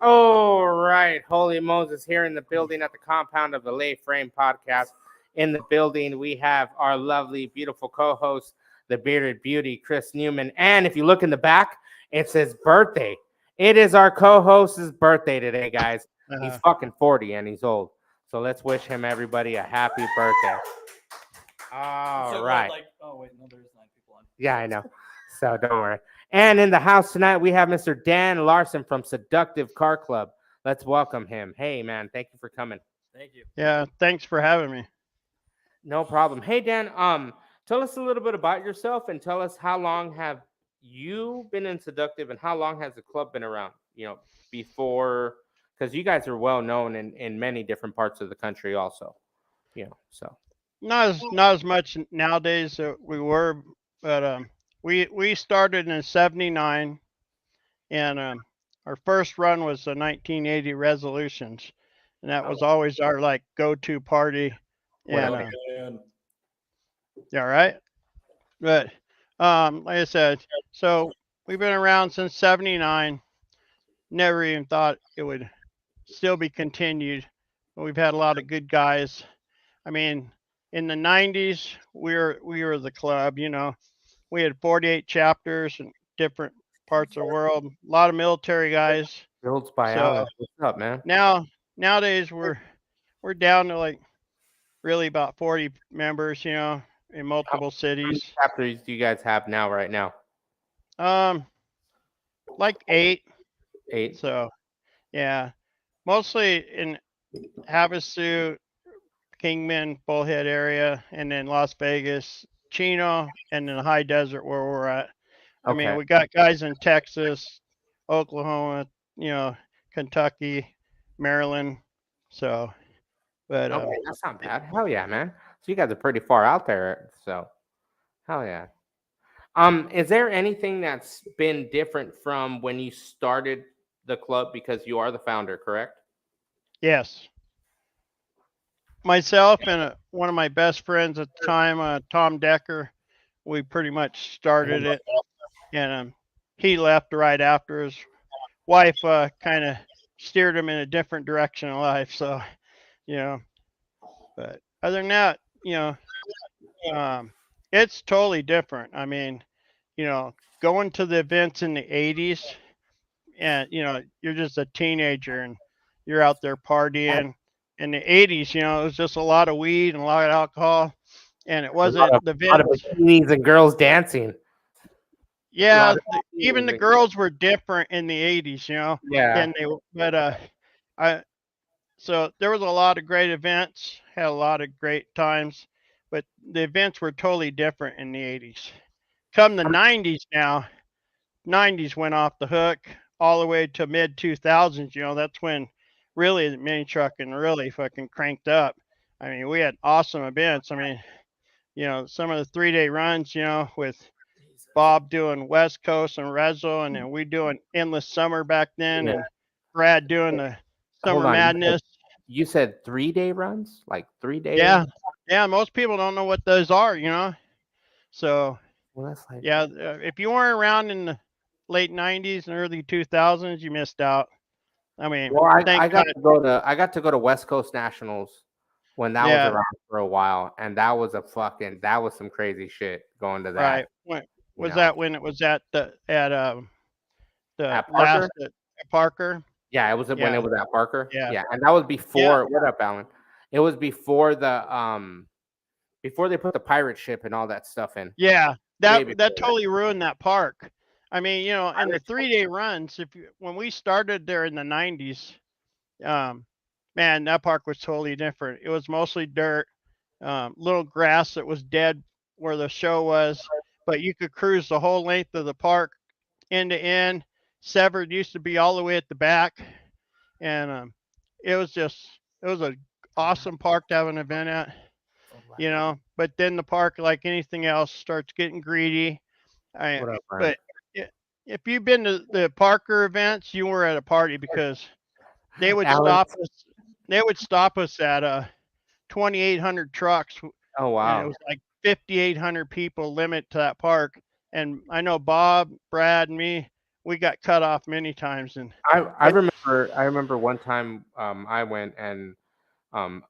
All right, Holy Moses here in the building at the compound of the Lay Frame Podcast. In the building, we have our lovely, beautiful co-host, the bearded beauty, Chris Newman. And if you look in the back, it says birthday. It is our co-host's birthday today, guys. He's Uh, fucking 40 and he's old. So let's wish him, everybody, a happy birthday. All right. oh wait, no, there's 9 people on. Yeah, I know. So don't worry. And in the house tonight, we have Mr. Dan Larson from Seductive Car Club. Let's welcome him. Hey, man, thank you for coming. Thank you. Yeah, thanks for having me. No problem. Hey, Dan, tell us a little bit about yourself and tell us how long have you been in Seductive and how long has the club been around? Before, because you guys are well known in many different parts of the country also. So. Not as much nowadays that we were, but we started in '79, and our first run was the 1980 resolutions, and that was always our like go-to party. And Whatever. yeah, right. But like I said, so we've been around since '79. Never even thought it would still be continued. But we've had a lot of good guys. I mean, in the '90s, we were the club. We had 48 chapters in different parts of the world. A lot of military guys. Builds by So Alice. What's up, man? nowadays we're down to like really about 40 members. In How multiple many cities. chapters do you guys have now, right now? Um, like 8. 8. So yeah, mostly in Havasu, Kingman, Bullhead area, and then Las Vegas, Chino, and then the high desert where we're at. I mean, Okay. we got guys in Texas, Oklahoma, you know, Kentucky, Maryland. So, but Okay, that's not bad. Hell yeah, man. So you guys are pretty far out there. So hell yeah. Is there anything that's been different from when you started the club because you are the founder, correct? yes, myself and one of my best friends at the time, Tom Decker, we pretty much started it, and he left right after. His wife kind of steered him in a different direction in life. So, you know, but other than that, um, it's totally different. I mean, going to the events in the '80s, and you're just a teenager and you're out there partying. In the '80s, it was just a lot of weed and a lot of alcohol, and it A lot wasn't of the a lot of events. bikinis and girls dancing. A lot Yeah, of even bikinis the and girls were different in the '80s, yeah. than but I so there was a lot of great events, had a lot of great times, but the events were totally different in the '80s. Come the I'm '90s now, '90s went off the hook all the way to mid 2000s. That's when really the mini trucking really fucking cranked up. I mean, we had awesome events. I mean, some of the 3-day runs, with Bob doing West Coast and Rezo, and then we doing Endless Summer back then, yeah. and Brad doing the Hold Summer on. Madness. You said 3-day runs, like 3 day. Yeah, yeah. Most people don't know what those are. So Well, that's like. yeah, if you weren't around in the late '90s and early 2000s, you missed out. I mean, Well, I thank got God. to go to West Coast Nationals when that was Yeah, around for a while, and that was some crazy shit going to that. right. When You was know, that? When it was the at Parker. last at Parker? Yeah, it was when Yeah, it was at Parker. yeah, Yeah, and that was yeah. before. What up, Alan? It was before they put the pirate ship and all that stuff in. Yeah, Way that before that. totally ruined that park. I mean, and the Pirate ship. 3-day runs. When we started there in the '90s, um, man, that park was totally different. It was mostly dirt, little grass that was dead where the show was, but you could cruise the whole length of the park end to end. Severed used to be all the way at the back, and it was a awesome park to have an event at. But then the park, like anything else, starts getting greedy. I, What up, Brian? but if you've been to the Parker events, you were at a party because they would Alan. stop us. They would stop us at 2,800 trucks, Oh and it wow. was like 5,800 people limit to that park. And I know Bob, Brad, and me, we got cut off many times. And I it, remember remember one time I went and um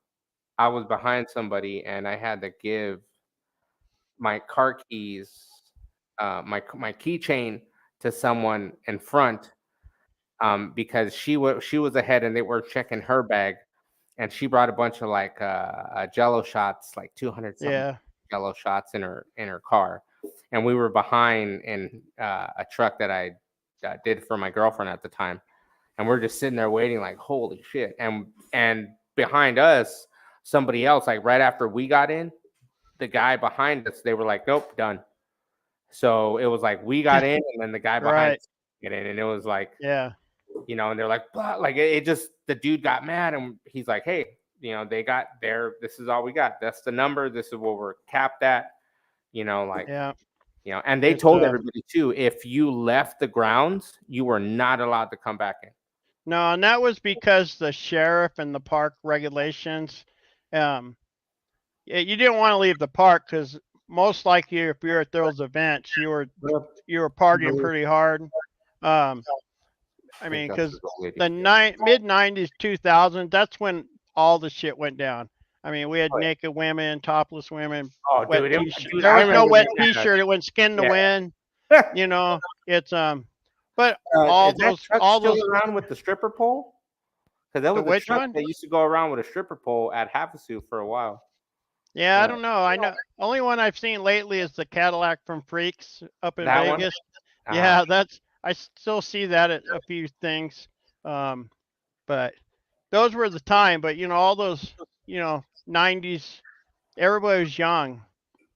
I was behind somebody and I had to give my car keys, my keychain to someone in front, because she was ahead and they were checking her bag, and she brought a bunch of like Jello shots, like 200 something Yeah. Jello shots in her car, and we were behind in a truck that I did for my girlfriend at the time, and we're just sitting there waiting, like holy shit, and behind us, somebody else, like right after we got in, the guy behind us, they were like, nope, done. So it was like we got in, and then the guy behind Right. us get in, and it was like, Yeah. and they're like, "Blah," like it just the dude got mad, and he's like, hey, they got there. This is all we got. That's the number. This is what we're capped at. Like, Yeah. and they It's told everybody too, if you left the grounds, you were not allowed to come back in. No, and that was because the sheriff and the park regulations. You didn't want to leave the park because most likely, if you're at those events, you were partying pretty hard. I mean, because the mid '90s, 2000, that's when all the shit went down. I mean, we had naked women, topless women, Oh, wet dude, t-shirt. There was no wet T-shirt. It went skin to Yeah. win. It's but is that truck still around with the stripper pole? Because that was the which truck one? that used to go around with a stripper pole at Havasu for a while. Yeah, I don't know. I know only one I've seen lately is the Cadillac from Freaks up in That one? Vegas. Yeah, I still see that at a few things. But those were the time. But all those 90s, everybody was young.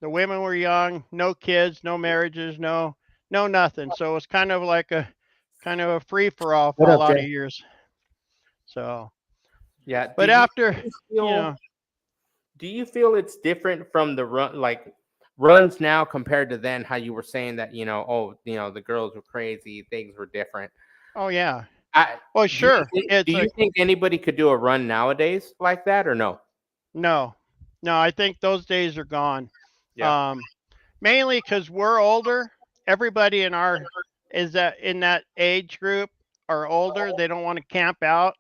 The women were young, no kids, no marriages, no nothing. So it was kind of like a free for all for a lot of years. So yeah. but after do you feel it's different from the runs now compared to then? How you were saying that the girls were crazy, things were different. Oh yeah. Well, sure. Do you think anybody could do a run nowadays like that or no? No, I think those days are gone. Yeah. Mainly because we're older. Everybody in that age group are older. They don't want to camp out,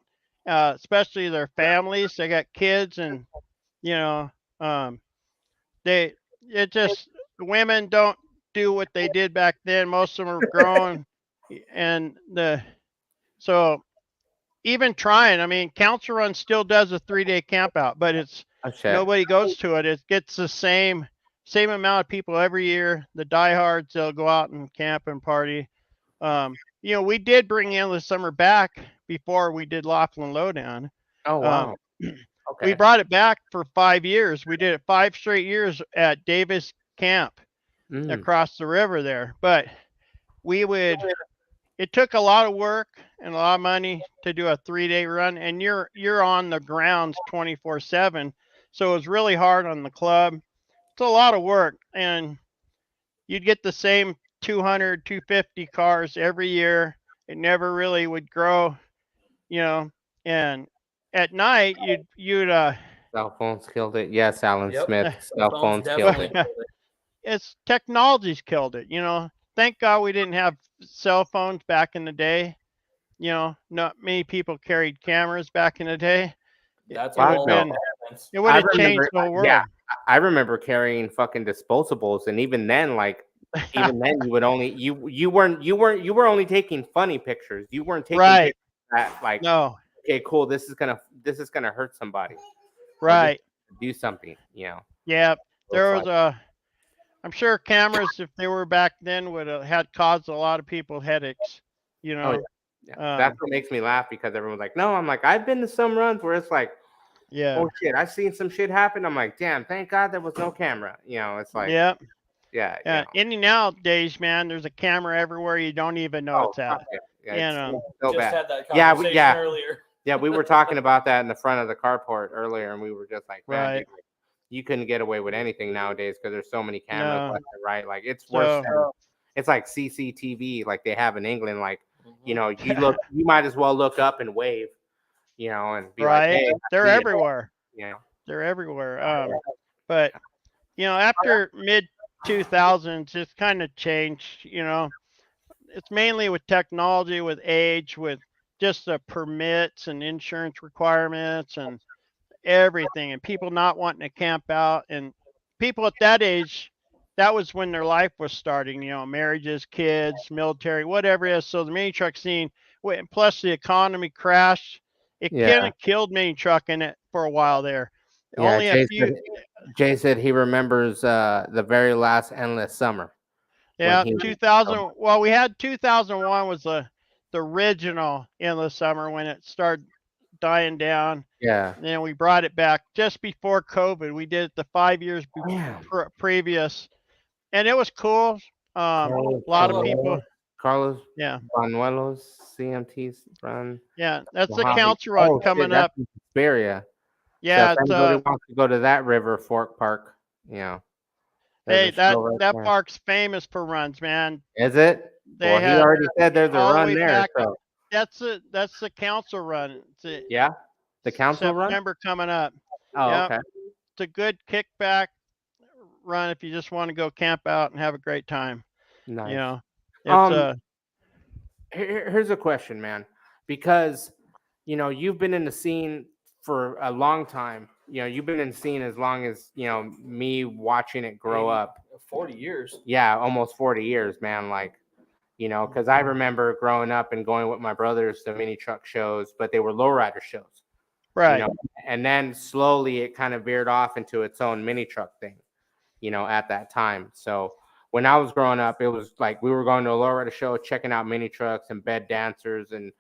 especially their families. They got kids, and the women don't do what they did back then. Most of them are grown, and so even trying. I mean, Council Run still does a 3-day camp out, but it's nobody goes to it. It gets the same amount of people every year. The diehards, they'll go out and camp and party. We did bring Endless Summer back before we did Laughlin Lowdown. Oh wow. Okay. We brought it back for 5 years. We did it 5 straight years at Davis Camp across the river there. But it took a lot of work and a lot of money to do a 3-day run, and you're on the grounds 24/7. So it was really hard on the club. It's a lot of work, and you'd get the same 200, 250 cars every year. It never really would grow, and at night you'd cell phones killed it. Yes, Alan Yep. Smith. Cell phones killed it. It's technology's killed it. Thank God we didn't have cell phones back in the day. Not many people carried cameras back in the day. That's it would have changed the whole world. Yeah, I remember carrying fucking disposables, and even then, you would only you were only taking funny pictures. You weren't taking right. Pictures that no. Okay, cool. This is gonna hurt somebody. Right. Do something. Yeah. There was I'm sure cameras, if they were back then, would have had caused a lot of people headaches. Oh, yeah. That's what makes me laugh, because everyone's like, no, I'm like, I've been to some runs where it's like, oh shit, I've seen some shit happen. I'm like, damn, thank God there was no camera. It's like, yeah. Any nowadays, man, there's a camera everywhere. You don't even know it's at. Yeah, so just bad. had that conversation earlier. Yeah, we were talking about that in the front of the carport earlier, and we were just like, man, right. You couldn't get away with anything nowadays because there's so many cameras left and right. Like, it's worse than, it's like CCTV, like they have in England. Like, you might as well look up and wave, and be like, hey, they're everywhere. Yeah, they're everywhere. But after mid 2000s, it's kind of changed. It's mainly with technology, with age, with just the permits and insurance requirements and everything, and people not wanting to camp out, and people at that age, that was when their life was starting, marriages, kids, military, whatever it is. So the mini truck scene, plus the economy crashed, it Yeah. kind of killed mini trucking it for a while there. Yeah, Only a few. Jay said he remembers the very last Endless Summer. Yeah, 2000. Well, we had 2001 was the original Endless Summer when it started dying down. Yeah. And then we brought it back just before COVID. We did it the 5 years previous, and it was cool. A lot of people. Carlos. Yeah. Banuelos, CMT's run. Yeah, that's the council run coming up. Hesperia. Yeah, so if anybody wants to go to that river, Fork Park, Hey, that park's famous for runs, man. Is it? He already said there's a run there. So. That's the council run. The council run? September coming up. Oh, okay. It's a good kickback run if you just want to go camp out and have a great time. Nice. It's here's a question, man, because you've been in the scene for a long time. You've been in the scene as long as me watching it grow up. 40 years. Yeah, almost 40 years, man. Like, because I remember growing up and going with my brothers to mini truck shows, but they were lowrider shows. Right. And then slowly it kind of veered off into its own mini truck thing, at that time. So when I was growing up, it was like we were going to a lowrider show, checking out mini trucks and bed dancers and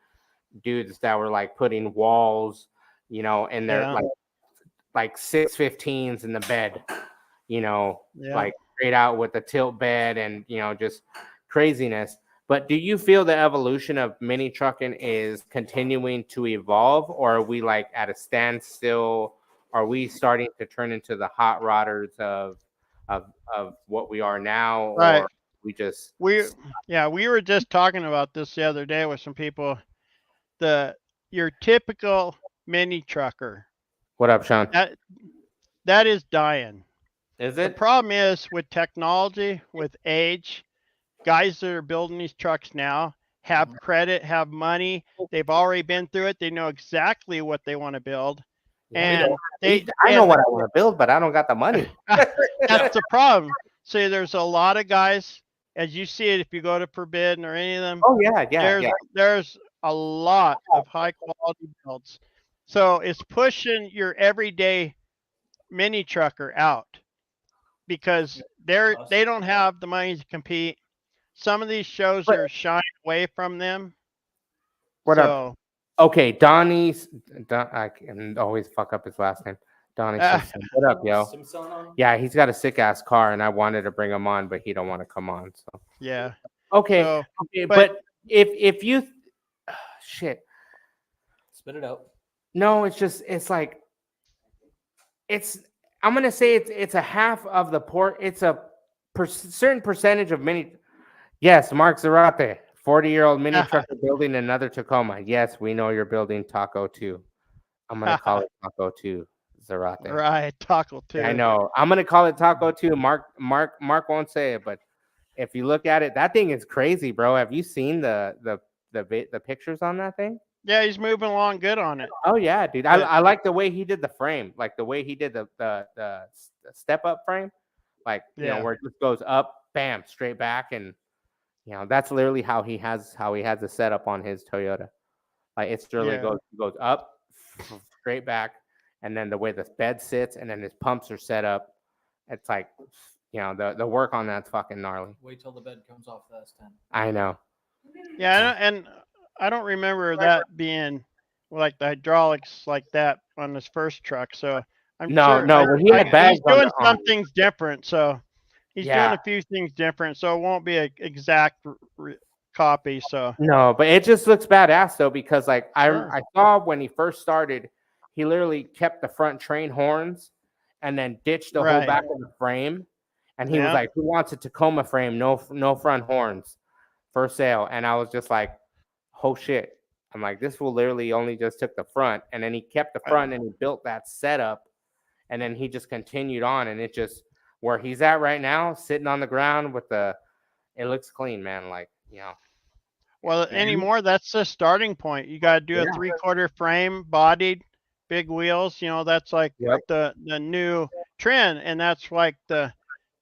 dudes that were like putting walls, in their like 615s in the bed, like straight out with the tilt bed and, just craziness. But do you feel the evolution of mini trucking is continuing to evolve, or are we like at a standstill? Are we starting to turn into the hot rodders of what we are now? Right. Or we were just talking about this the other day with some people. Your typical mini trucker. What up, Sean? That is dying. Is it? The problem is with technology, with age, guys that are building these trucks now have credit, have money. They've already been through it. They know exactly what they want to build. And I know what I want to build, but I don't got the money. That's the problem. See, there's a lot of guys, as you see it, if you go to Forbidden or any of them. Oh, yeah. There's a lot of high quality builds. So it's pushing your everyday mini trucker out because they don't have the money to compete. Some of these shows are shying away from them. What up? Okay, I can always fuck up his last name. Donnie Simpson. What up, yo? Yeah, he's got a sick ass car, and I wanted to bring him on, but he don't want to come on. So yeah. Okay, but if you shit, spit it out. No, it's like I'm gonna say it's a half of the port. It's a certain percentage of mini. Yes, Mark Zarate, 40-year-old mini trucker building another Tacoma. Yes, we know you're building Taco 2. I'm gonna call it Taco 2, Zarate. Right, Taco 2. I know. I'm gonna call it Taco 2. Mark won't say it, but if you look at it, that thing is crazy, bro. Have you seen the pictures on that thing? Yeah, he's moving along good on it. Oh yeah, dude. I like the way he did the frame, like the way he did the step up frame, like where it just goes up, bam, straight back, and that's literally how he has the setup on his Toyota. Like it's literally goes up, straight back, and then the way the bed sits, and then his pumps are set up. It's like the work on that's fucking gnarly. Wait till the bed comes off the S10. I know. Yeah, and I don't remember that being like the hydraulics like that on his first truck. So I'm sure when he had bags, he's doing some things different. So he's doing a few things different. So it won't be an exact copy. So no, but it just looks badass though, because like I saw when he first started, he literally kept the front train horns and then ditched the whole back of the frame. And he was like, "Who wants a Tacoma frame? No front horns for sale." And I was just like, "Oh shit!" I'm like, "This fool literally only just took the front, and then he kept the front and he built that setup, and then he just continued on, and it just where he's at right now, sitting on the ground with it looks clean, man. Like Well, anymore, that's the starting point. You got to do a Yeah. 3/4 frame, bodied, big wheels. That's like Yep. the new trend, and that's like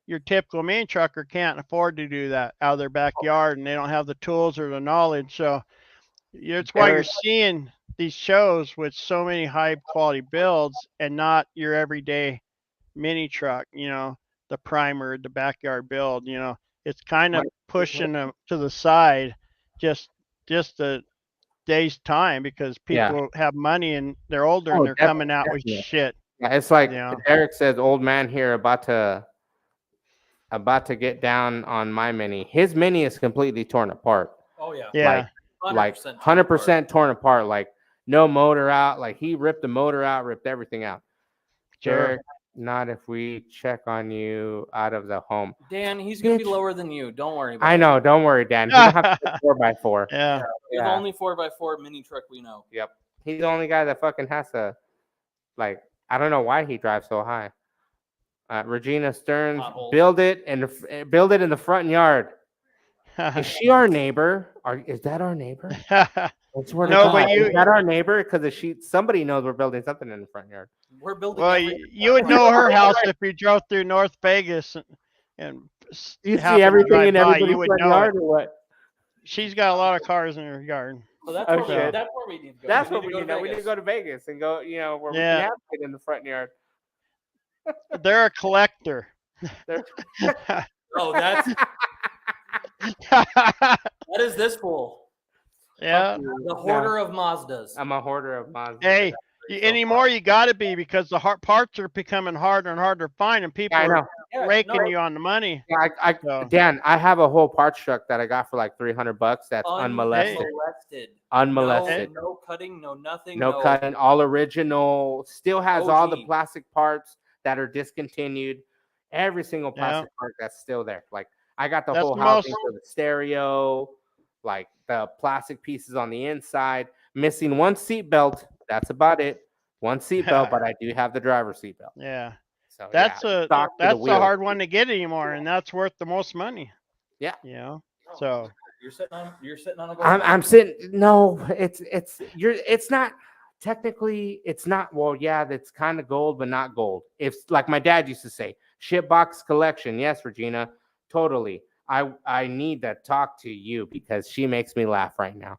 your typical mini trucker can't afford to do that out of their backyard, and they don't have the tools or the knowledge. So it's why you're seeing these shows with so many high quality builds and not your everyday mini truck. The primer, the backyard build. It's kind of pushing them to the side, just a day's time because Yeah. people have money and they're older Oh, and they're coming out with definitely. shit. Yeah, it's like Yeah. Eric says, old man here about to get down on my mini. His mini is completely torn apart. Oh yeah. Yeah. Like 100% 100% torn apart. Like no motor out. Like he ripped the motor out, ripped everything out. Sure. Derek, not if we check on you out of the home. Dan, he's gonna be Bitch. lower than you. Don't worry about I it. know. Don't worry, Dan. He don't have to go 4x4. Yeah. He's Yeah. the only 4x4 mini truck we know. Yep. He's the only guy that fucking has to, like, I don't know why he drives so high. Regina Stearns, Potholes. build it in the front yard. Is she our neighbor? Is that our neighbor? I swear to No, God, but is that our neighbor? Because somebody knows we're building something in the front yard. We're building. Well, you would know her house if you drove through North Vegas and Do you happened see to everything drive in by, everybody's you would front know yard it. or what? She's got a lot of cars in her yard. So that's, Oh, where shit. that's where we need to go. That's We what need we to need. go to We need to Vegas. go to Vegas and go, where we Yeah. have it in the front yard. They're a collector. They're- Oh, that is this fool. Yeah. The hoarder of Mazdas. I'm a hoarder of Mazda. Hey, anymore you got to be because the parts are becoming harder and harder to find, and people I know. are raking you on the money. Yeah, So- Dan, I have a whole parts truck that I got for like $300. That's unmolested. Unmolested. No cutting, no nothing. No cutting, all original. Still has all the OG. plastic parts that are discontinued. Every single plastic part that's still there. Like I got the That's whole the housing most- for the stereo, like the plastic pieces on the inside. Missing one seat belt. That's about it. One seat belt, but I do have the driver's seat belt. Yeah. So That's yeah, stock to the that's a wheel. hard one to get anymore, and that's worth the most money. Yeah. So You're sitting on a gold I'm sitting. No, it's not technically. It's not. Well, yeah, that's kind of gold, but not gold. If like my dad used to say, shitbox collection. Yes, Regina, totally. I need to talk to you because she makes me laugh right now.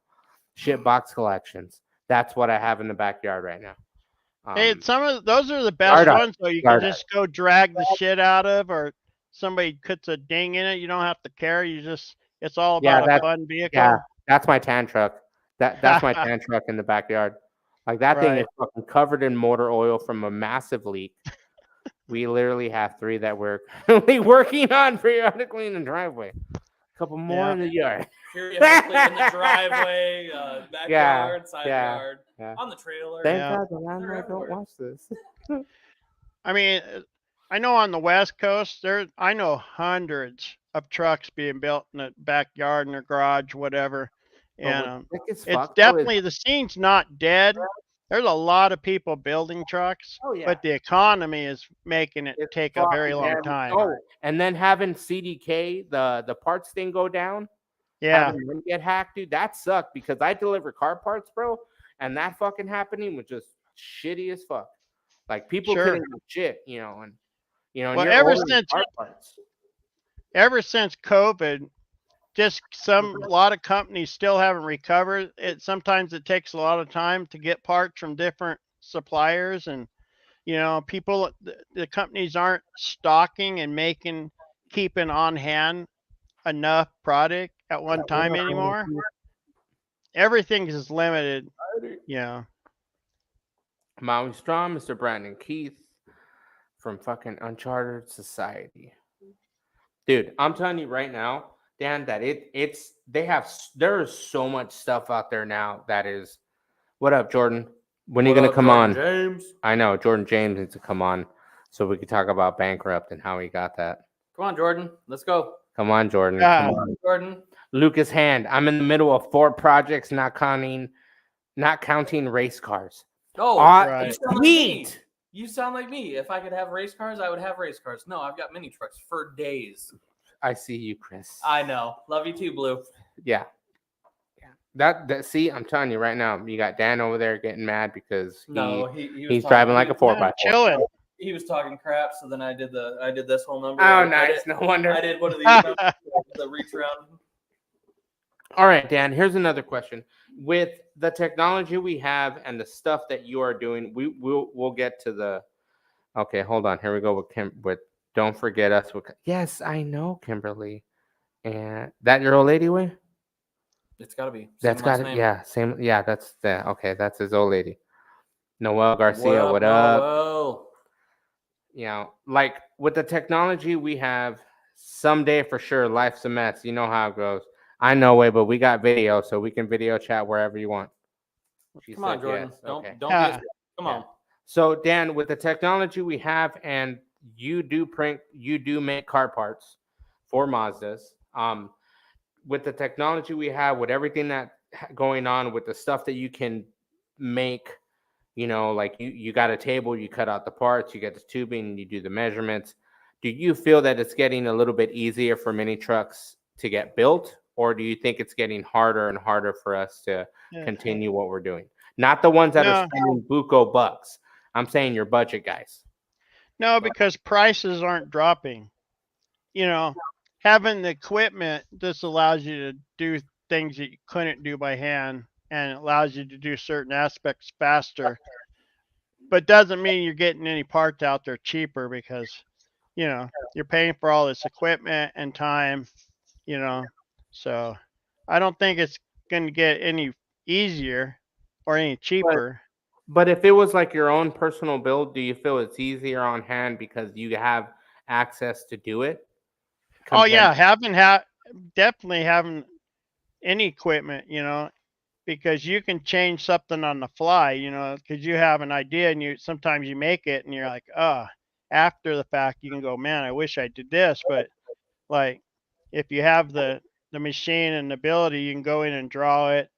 Shitbox collections. That's what I have in the backyard right now. hey, some of those are the best Garda. ones, though. You Garda. can just go drag the shit out of, or somebody puts a ding in it. You don't have to care. It's all Yeah, about a that's- fun vehicle. Yeah, that's my tan truck. That's my tan truck in the backyard. Like that thing is Right. fucking covered in motor oil from a massive leak. We literally have 3 that we're currently working on periodically in the driveway. A couple more Yeah. in the yard. periodically in the driveway, backyard, side yeah, yard, yeah. on the trailer. Thank Yeah. God the landlord don't everywhere. watch this. I mean, I know on the West Coast, I know hundreds of trucks being built in the backyard, in their garage, whatever. And What's sick as it's fuck, though, is- definitely the scene's not dead. There's a lot of people building trucks, Oh, yeah. but the economy is making it It's take a very fucking long damn- time. Oh, and then having CDK, the parts thing go down. Yeah, Having them get hacked, dude. That sucked because I deliver car parts, bro, and that fucking happening was just shitty as fuck. Like people Sure. couldn't do shit, and and Well, you're ever ordering since- car parts. ever since COVID, just a lot of companies still haven't recovered. Sometimes it takes a lot of time to get parts from different suppliers, and people, the companies aren't stocking and keeping on hand enough product at one time anymore. Everything is limited. Yeah. Maui Strong, Mr. Brandon Keith from fucking Uncharted Society. Dude, I'm telling you right now, Dan, that there is so much stuff out there now that is. What up, Jordan? When are you gonna come on? James? I know Jordan James needs to come on so we could talk about Bankrupt and how he got that. Come on, Jordan. Let's go. Come on, Jordan. Yeah. Come on. Jordan. Lucas Hand. I'm in the middle of 4 projects, not counting race cars. Oh, Right. you sound like me. Sweet. You sound like me. If I could have race cars, I would have race cars. No, I've got mini trucks for days. I see you, Chris. I know. Love you too, Blue. Yeah. That see, I'm telling you right now, you got Dan over there getting mad because No, he was he's talking, driving like a four Yeah, by four. chilling. He was talking crap, so then I did this whole number. Oh, I nice. did, No wonder. I did one of these numbers, the reach around. All right, Dan, here's another question. With the technology we have and the stuff that you are doing, we'll get to the okay, hold on. Here we go with don't forget us. Yes, I know, Kimberly. And that your old lady way? It's got to be. That's got it. Yeah, same. Yeah, that's the okay. That's his old lady. Noel Garcia. What up? Noel? You know, like with the technology we have, someday for sure, life's a mess. You know how it goes. I know it, but we got video, so we can video chat wherever you want. She Come on, said Jordan. yes. Don't Okay. don't be a, come Yeah. on. So Dan, with the technology we have, and you do make car parts for Mazdas. With the technology we have, with everything that going on, with the stuff that you can make, you know, like you got a table, you cut out the parts, you get the tubing, you do the measurements. Do you feel that it's getting a little bit easier for mini trucks to get built, or do you think it's getting harder and harder for us to continue what we're doing? Not the ones that are No. spending buco bucks. I'm saying your budget guys. No, because prices aren't dropping. You know, having the equipment, this allows you to do things that you couldn't do by hand, and it allows you to do certain aspects faster. But doesn't mean you're getting any parts out there cheaper because, you know, you're paying for all this equipment and time, you know. So I don't think it's going to get any easier or any cheaper. But if it was like your own personal build, do you feel it's easier on hand because you have access to do it? Oh Compared, yeah, definitely having any equipment, you know, because you can change something on the fly, you know, because you have an idea and you sometimes you make it and you're like, after the fact you can go, man, I wish I did this, but like if you have the machine and the ability, you can go in and draw it,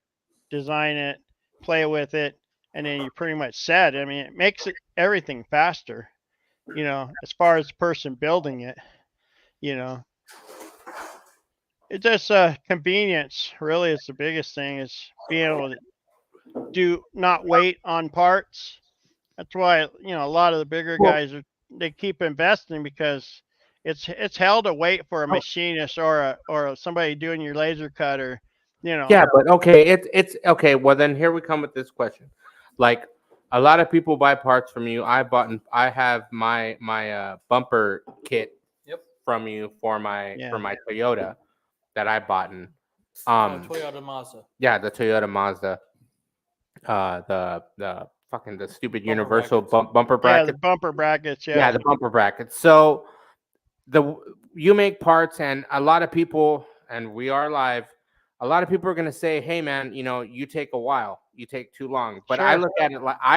design it, play with it, and then you're pretty much set. I mean, it makes everything faster, you know, as far as the person building it, you know. It's just convenience, really, is the biggest thing is being able to do not wait on parts. That's why, you know, a lot of the bigger guys they keep investing because it's hell to wait for a machinist or somebody doing your laser cut or, you know. yeah, but okay, it's okay. Well, then here we come with this question. Like a lot of people buy parts from you. I have my bumper kit Yep. from you for my Yeah. Toyota that I bought in. Toyota Mazda. Yeah, the Toyota Mazda. The fucking the stupid Bumper universal brackets. bumper Yeah, bracket. the bumper brackets. Yeah, Yeah. the bumper brackets. So you make parts, and a lot of people, and we are live. A lot of people are gonna say, "Hey, man, you know, you take a while, you take too long." But I Sure.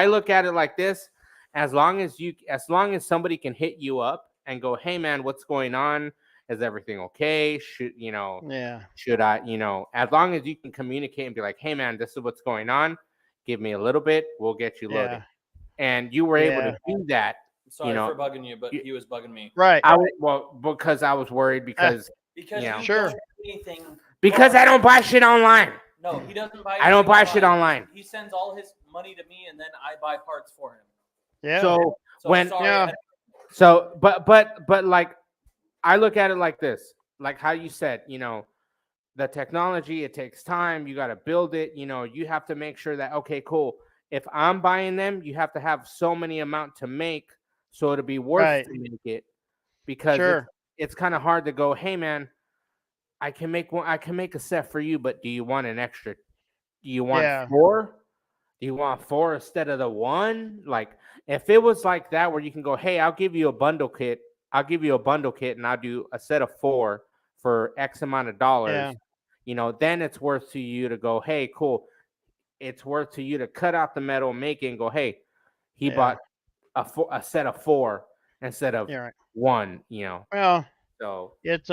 look at it like this: as long as somebody can hit you up and go, "Hey, man, what's going on? Is everything okay? Yeah. Should I, as long as you can communicate and be like, "Hey, man, this is what's going on. Give me a little bit, we'll get you loaded." Yeah. And you were able Yeah. to do that. Sorry know, for bugging you, but you- he was bugging me. Right. because I was worried because Because Yeah. you Sure. don't do anything. because I don't buy shit online. No, he doesn't buy. I don't anything buy shit online. He sends all his money to me, and then I buy parts for him. Yeah. So when sorry, Yeah. so but like I look at it like this, like how you said, the technology, it takes time, you got to build it, you have to make sure that okay, cool. If I'm buying them, you have to have so many amount to make so it'll be worth Right. to make it because Sure. it's kind of hard to go, hey man, I can make a set for you, but do you want an extra? Do you want Yeah. four? Do you want four instead of the one? Like if it was like that where you can go, hey, I'll give you a bundle kit. I'll give you a bundle kit and I'll do a set of four for X amount of dollars. Yeah. Then it's worth to you to go, hey, cool. It's worth to you to cut out the metal, make it, and go, hey, he Yeah. bought a set of four instead of Yeah. Right. one. Well, So it's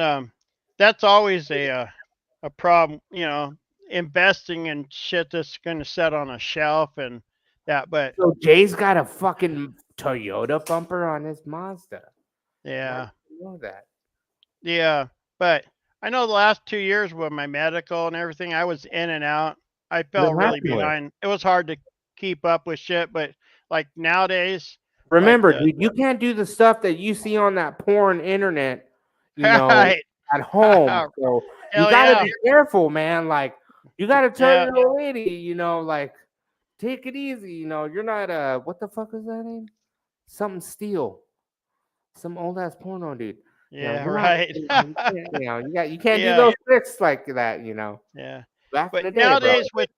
that's always a problem, you know, investing in shit that's going to set on a shelf and that. But So Jay's got a fucking Toyota bumper on his Mazda. yeah, You know that. yeah. But I know the last 2 years with my medical and everything, I was in and out. I fell really happened with it? behind. It was hard to keep up with shit, but like nowadays, Remember, the dude, you can't do the stuff that you see on that porn internet, right, at home. So you hell gotta yeah, be careful, man. Like you gotta tell yeah, your old lady, like take it easy. You're not what the fuck is that name? Something Steel, some old ass porno dude. yeah, You're not. right, You can't do yeah, those tricks like that. yeah. Back in But the day, bro. nowadays, with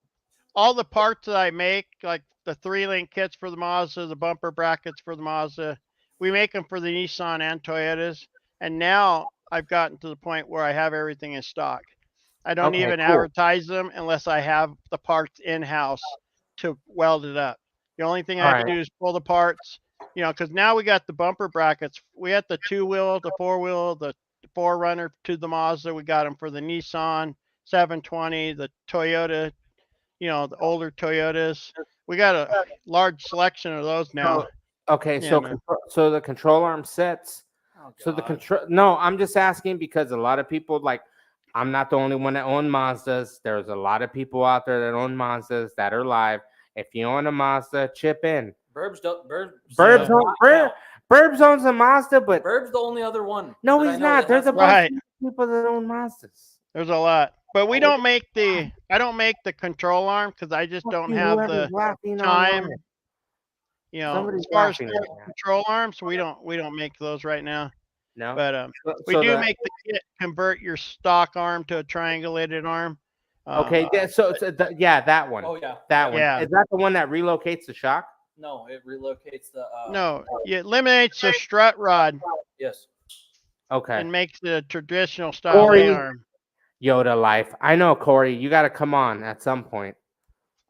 all the parts that I make, like the 3-link kits for the Mazda, the bumper brackets for the Mazda, we make them for the Nissan and Toyotas. And now I've gotten to the point where I have everything in stock. I don't Okay, even cool. advertise them unless I have the parts in house to weld it up. The only thing I All have right. to do is pull the parts, because now we got the bumper brackets. We had the 2-wheel, the 4-wheel, the 4Runner to the Mazda. We got them for the Nissan 720, the Toyota, the older Toyotas. We got a large selection of those now. So, okay, Yeah, man. so the control arm sets. Oh, So the God. control. No, I'm just asking because a lot of people I'm not the only one that own Mazdas. There's a lot of people out there that own Mazdas that are live. If you own a Mazda, chip in. Burbs don't. Burbs. Burbs, does not count. Burbs owns a Mazda, but Burbs the only other one. no, that I he's know not. that There's has a a- bunch Right. of people that own Mazdas. There's a lot, but we Oh, don't make I don't make the control arm because I just Fuck don't you, have whoever's the laughing time. online. As Somebody's far as laughing right now. control arms, we don't make those right now. No, But we so do the make the kit convert your stock arm to a triangulated arm. okay. Yeah, yeah, that one. Oh yeah. That one. Yeah. Is that the one that relocates the shock? No, it relocates the. No, it eliminates the strut rod Yes. Okay. and makes it a traditional style Corey. A-arm. Yoda life. I know, Corey. You got to come on at some point.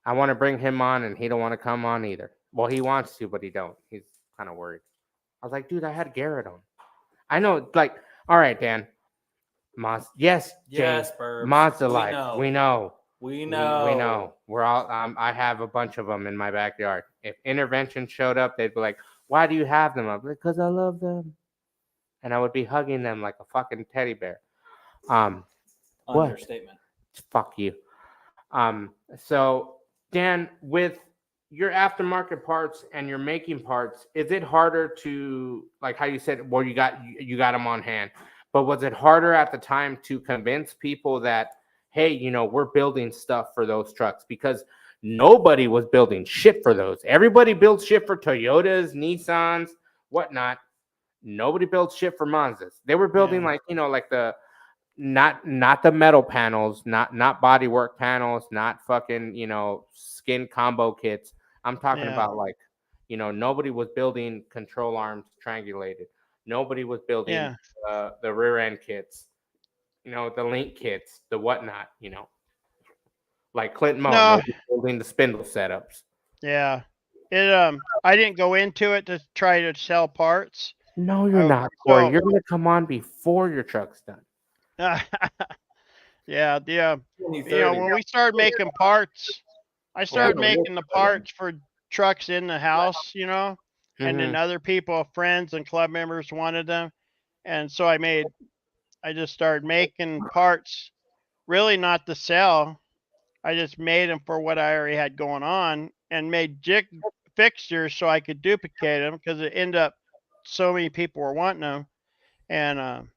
I want to bring him on, and he don't want to come on either. Well, he wants to, but he don't. He's kind of worried. I was like, dude, I had Garrett on. I know, all right, Dan. Yes, James. Yes, Burbs. Mazda We life. know. We know. We know. We know. We're all. I have a bunch of them in my backyard. If Intervention showed up, they'd be like, "Why do you have them?" I'd be like, "Because I love them," and I would be hugging them like a fucking teddy bear. What? Understatement. Fuck you. So Dan, with your aftermarket parts and your making parts, is it harder to, like how you said, well, you got them on hand, but was it harder at the time to convince people that, hey, we're building stuff for those trucks? Because nobody was building shit for those. Everybody builds shit for Toyotas, Nissans, whatnot. Nobody builds shit for Mazdas. They were building like the not the metal panels, not bodywork panels, not fucking skin combo kits. I'm talking about nobody was building control arms triangulated. Nobody was building the rear end kits, the link kits, the whatnot, like Clinton Moe, No. building the spindle setups. Yeah. I didn't go into it to try to sell parts. No, you're not, Corey. You're gonna come on before your truck's done. Yeah. When you When we started making parts, I started making the parts for trucks in the house, and then other people, friends and club members wanted them. And so I just started making parts, really not to sell. I just made them for what I already had going on and made jig fixtures so I could duplicate them because it ended up so many people were wanting them. And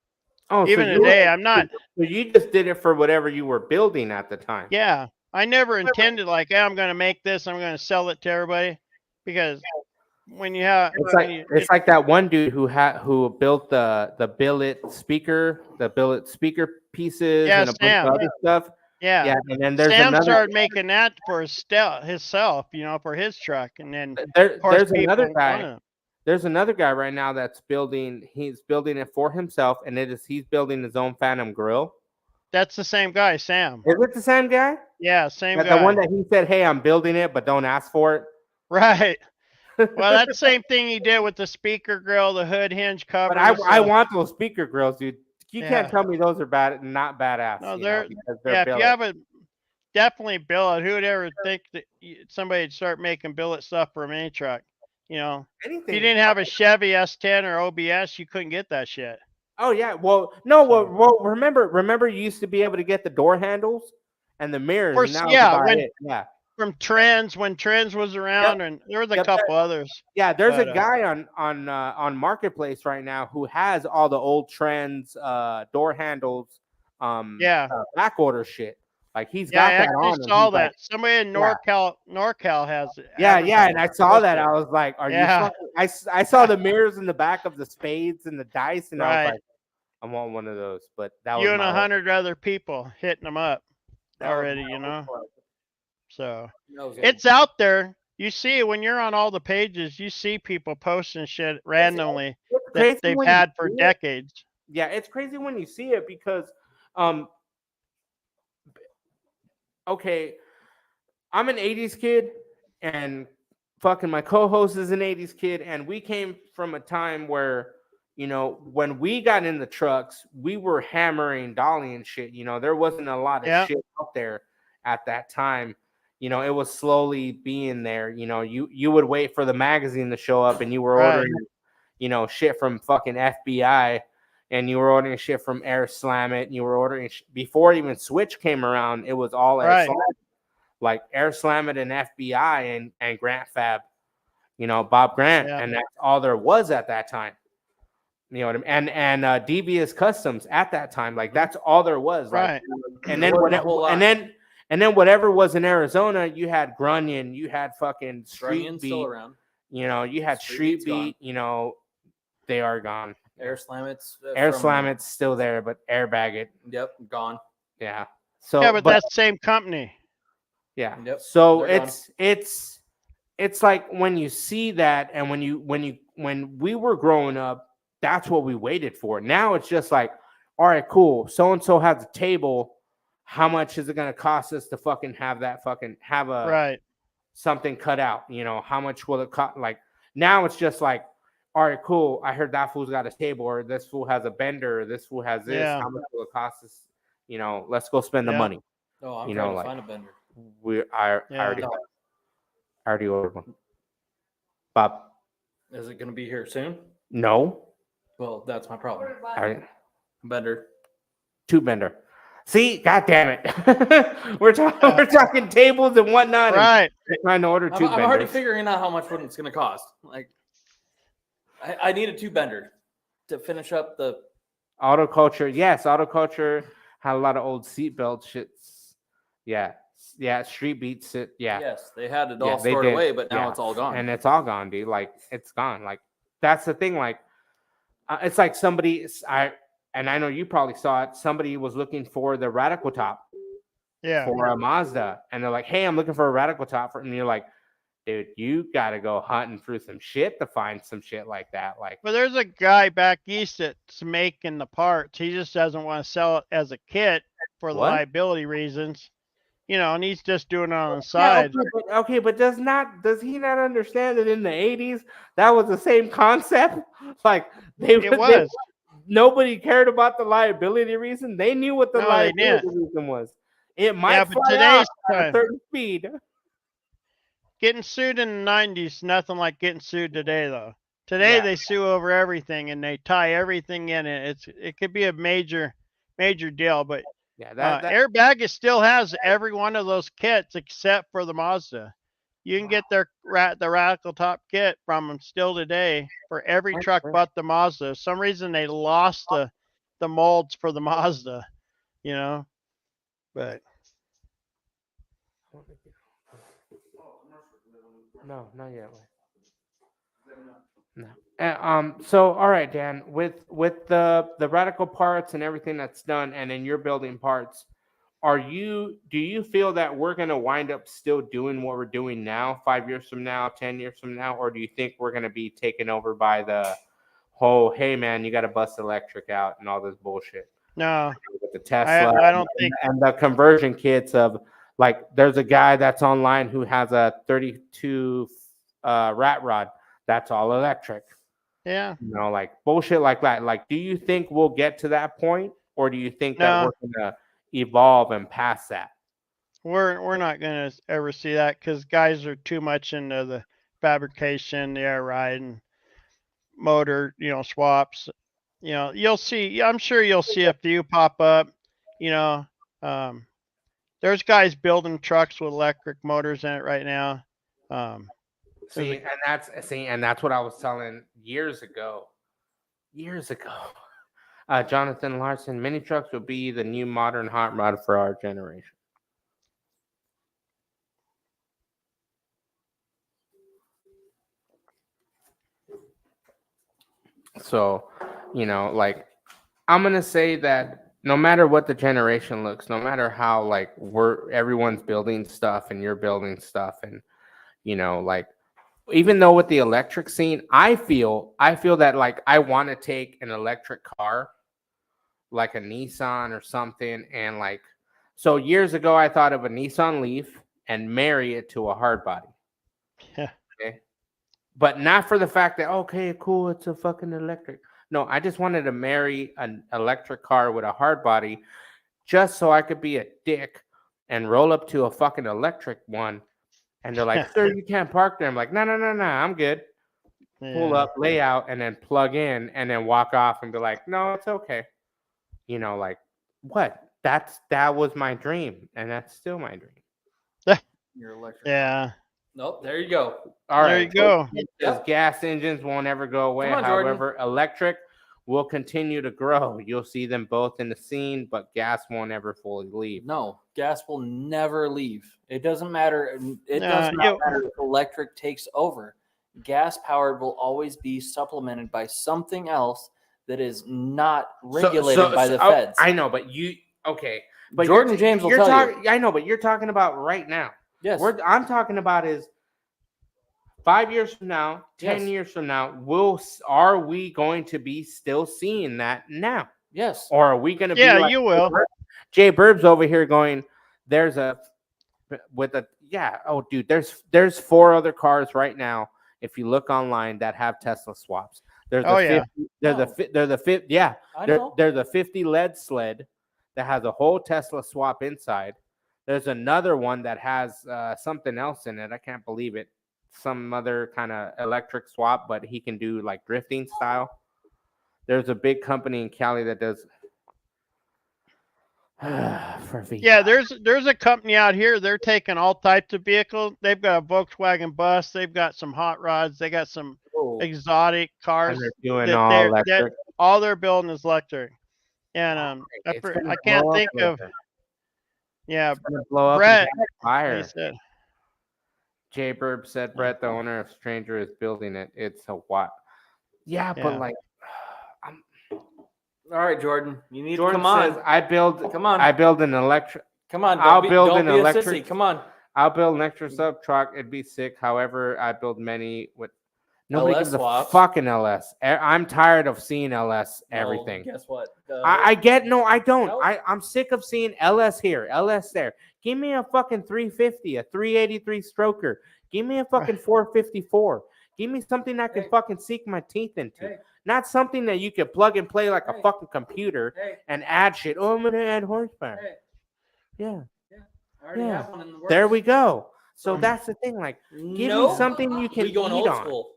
even today, I'm not. So you just did it for whatever you were building at the time. Yeah, I never intended like, hey, I'm going to make this. I'm going to sell it to everybody, because when you have, it's like that one dude who built the billet speaker pieces and a bunch of other stuff. Yeah, and then there's Sam another. started making that for himself, for his truck, and then There's another guy. There's another guy right now that's building. He's building it for himself, and he's building his own Phantom grill. That's the same guy, Sam. Is it the same guy? Yeah, same guy. The one that he said, "Hey, I'm building it, but don't ask for it." Right. Well, that's the same thing he did with the speaker grill, the hood hinge cover. But I want those speaker grills, dude. You can't tell me those are not badass. No, they're if you have a definitely billet. Who would ever think that somebody'd start making billet stuff for a mini truck? Anything. If you didn't have a Chevy S10 or OBS, you couldn't get that shit. Oh yeah. Well, no. Well, remember, you used to be able to get the door handles, and the mirrors. course, And that was yeah, about when- it. Yeah. From Trends, when Trends was around, and there was a Yep. couple others. Yeah, there's But, a guy on Marketplace right now who has all the old Trends door handles, Yeah. back order shit. Like he's Yeah, I got that actually on. and saw he's like, that. Somebody in Yeah. NorCal has it. yeah, advertised and I it, saw that. posted I it. was like, "Are Yeah. you?" Fucking... I saw the mirrors in the back of the spades and the dice, and I Right. was like, "I want one of those." But that You was and my 100 other people hitting them up that was already, my you know. So That was good. it's out there. You see it when you're on all the pages. You see people posting shit randomly It's that crazy they've when you had for see it. decades. Yeah, it's crazy when you see it because, okay, I'm an 80s kid and fucking my co-host is an 80s kid, and we came from a time where, when we got in the trucks, we were hammering Dolly and shit. There wasn't a lot of Yeah. shit out there at that time. It was slowly being there. You would wait for the magazine to show up, and you were Right. ordering, shit from fucking FBI, and you were ordering shit from Air Slam It, and you were ordering before even Switch came around. It was all Air Right. Slam It. Like Air Slam It and FBI and Grant Fab, Bob Grant, Yeah. and that's all there was at that time. You know what I mean? And Devious Customs at that time, like that's all there was. Like, Right. and then There wasn't a whatever, whole lot. and then whatever was in Arizona, you had Grunion, you had fucking Street Grunion's Beat, still around. You had Street Street Beat's gone. Beat, they are gone. Air Slam It's Air Slam It's still there, but Airbag It, Yep, gone. yeah. So Yeah, but that's the same company. yeah. Yep, So they're gone. it's like when you see that, and when we were growing up, that's what we waited for. Now it's just like, all right, cool. So and so has a table. How much is it gonna cost us to fucking have that fucking have a Right. something cut out? How much will it cost? Like now it's just like, all right, cool. I heard that fool's got a table, or this fool has a bender, or this fool has this. Yeah. How much will it cost us? Let's go spend the Yeah. money. Oh, I'm You trying know, to like- find a bender. I Yeah. already ordered one. Bob, Is it going to be here soon? no. Well, that's my problem. I, Bender. two bender. See, god damn it. we're talking tables and whatnot. And Right. we're trying to order I'm, two I'm already benders. figuring out how much it's going to cost. Like, I need a two bender to finish up the. Autoculture, yes, autoculture had a lot of old seatbelt shits. Yeah. Street Beats it. Yeah. Yes, they had it Yeah, all they stored did. away, but now Yeah. it's all gone. And it's all gone, dude. Like it's gone. Like that's the thing. Like it's like I know you probably saw it. Somebody was looking for the Radical Top Yeah. for a Mazda, and they're like, "Hey, I'm looking for a Radical Top," and you're like, "Dude, you got to go hunting through some shit to find some shit like that." Like, But there's a guy back east that's making the parts. He just doesn't want to sell it as a kit for the What? liability reasons. And he's just doing it on the yeah, side. okay, but does he not understand that in the 80s that was the same concept? Like It was. nobody cared about the liability reason. They knew what the No, they liability didn't. reason was. It might Yeah, but fly today's out at a time, certain speed. getting sued in the 90s, nothing like getting sued today, though. Today Yeah. they sue over everything and they tie everything in it. It could be a major deal, but Yeah, that Airbag still has every one of those kits except for the Mazda. You can get the Radical Top kit from them still today for every That's truck great. but the Mazda. For some reason they lost the molds for the Mazda, but no, not yet. No. So all right, Dan, with the radical parts and everything that's done, and then you're building parts, do you feel that we're gonna wind up still doing what we're doing now, 5 years from now, 10 years from now, or do you think we're gonna be taken over by the whole, hey man, you gotta bust electric out and all this bullshit? no, With the Tesla I don't think. and the conversion kits of like there's a guy that's online who has a 32 rat rod that's all electric. Yeah, Like bullshit like that. Like, do you think we'll get to that point, or do you think that No. we're gonna evolve and pass that? we're not gonna ever see that because guys are too much into the fabrication, the air ride, and motor, swaps. You'll see. I'm sure you'll see a few pop up. Um, there's guys building trucks with electric motors in it right now. See, and that's what I was telling years ago. Jonathan Larson, mini trucks will be the new modern hot rod for our generation. So, like, I'm gonna say that no matter what the generation looks, no matter how like everyone's building stuff and you're building stuff, and like, even though with the electric scene, I feel that like I want to take an electric car, like a Nissan or something, and like, so years ago I thought of a Nissan Leaf and marry it to a hard body. Yeah. Okay. But not for the fact that, okay, cool, it's a fucking electric. No, I just wanted to marry an electric car with a hard body just so I could be a dick and roll up to a fucking electric one. And they're like, sir, you can't park there. I'm like, no, I'm good. Pull up, lay out, and then plug in, and then walk off and be like, no, it's okay. Like, what? That was my dream, and that's still my dream. Your electric. Yeah. Nope. There you go. All There right. you go. Because gas engines won't ever go away. Come on, However, electric will continue to grow. You'll see them both in the scene, but gas won't ever fully leave. No, gas will never leave. It doesn't matter. It No, does not matter if electric takes over. Gas powered will always be supplemented by something else that is not regulated by the feds. I know, but okay. But Jordan James will tell you. I know, but you're talking about right now. Yes. I'm talking about is 5 years from now, 10 Yes. years from now, are we going to be still seeing that now? Yes. Or are we going to be Yeah, like you will. Jay Burb's over here going, oh dude, there's 4 other cars right now, if you look online, that have Tesla swaps. They're the 50 lead sled that has a whole Tesla swap inside. There's another one that has something else in it. I can't believe it. Some other kind of electric swap, but he can do like drifting style. There's a big company in Cali that does. Yeah, there's a company out here. They're taking all types of vehicles. They've got a Volkswagen bus. They've got some hot rods. They got some exotic cars. And they're doing all electric. All they're building is electric. And I can't think of. Yeah, blow up Brett. Fire. Said, Jay Burb said, Brett, the owner of Stranger, is building it. It's a what? Yeah, but like, all right, Jordan, you need Jordan to come on. Says, I build an electric. Come on, I'll build an electric. Come on. I'll build an extra sub truck. It'd be sick. However, I build many with nobody LS gives a swaps. fucking LS. I'm tired of seeing LS everything. Guess what? I don't. No. I'm sick of seeing LS here, LS there. Give me a fucking 350, a 383 stroker. Give me a fucking 454. Give me something I can fucking sink my teeth into. Not something that you can plug and play like a fucking computer and add shit. Oh, I'm gonna add horsepower. Yeah. I already have one in the works. There we go. So that's the thing. Like, give me something you can We going eat old on. school.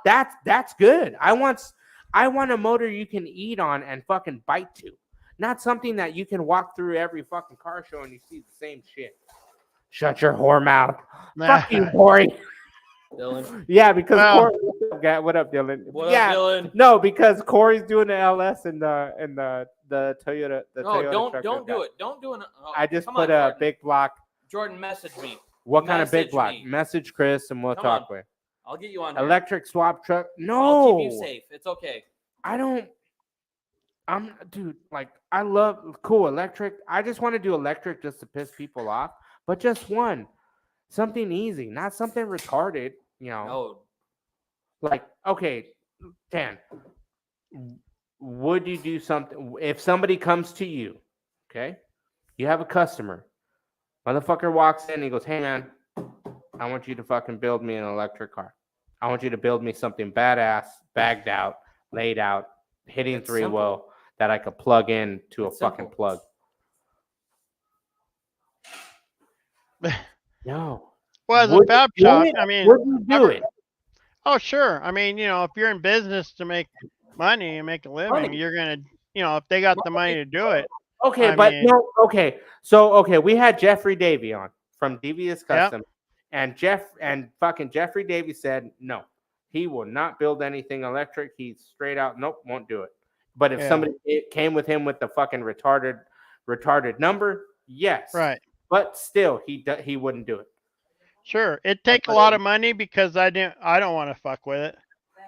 That's good. I want a motor you can eat on and fucking bite to. Not something that you can walk through every fucking car show and you see the same shit. Shut your whore mouth. Fuck you, Corey. Dylan. Yeah, because Well, Corey, what up, Dylan? What yeah, up, Dylan? no, because Corey's doing the LS and the Toyota. The No, Toyota don't truck do guy. it. Don't do it. Oh, I just come put on, a Jordan. big block. Jordan, message me. What kind of big Message block? me. Message Chris and we'll Come talk on. with. I'll get you on here. Electric swap truck. I'll No, keep you safe. It's okay. Dude, like, I love cool electric. I just want to do electric just to piss people off, but just one. Something easy, not something retarded, Oh, Like, okay, Dan, would you do something if somebody comes to you, okay? You have a customer. Motherfucker walks in and he goes, hey, man, I want you to fucking build me an electric car. I want you to build me something badass, bagged out, laid out, hitting It's 3-wheel that I could plug in to It's a fucking simple. plug. No. well, as a Would you fab do shop, it? I mean, Would you do it? oh sure. I mean, if you're in business to make money and make a living, Money. you're gonna, if they got the money to do it, Okay, I but mean- no, okay. So we had Jeffrey Davy on from Devious Yeah. Custom, and fucking Jeffrey Davy said no, he will not build anything electric. He's straight out, nope, won't do it. But if Yeah. somebody came with him with the fucking retarded number, yes, Right. but still, he wouldn't do it. Sure. It'd take a lot of money because I don't want to fuck with it.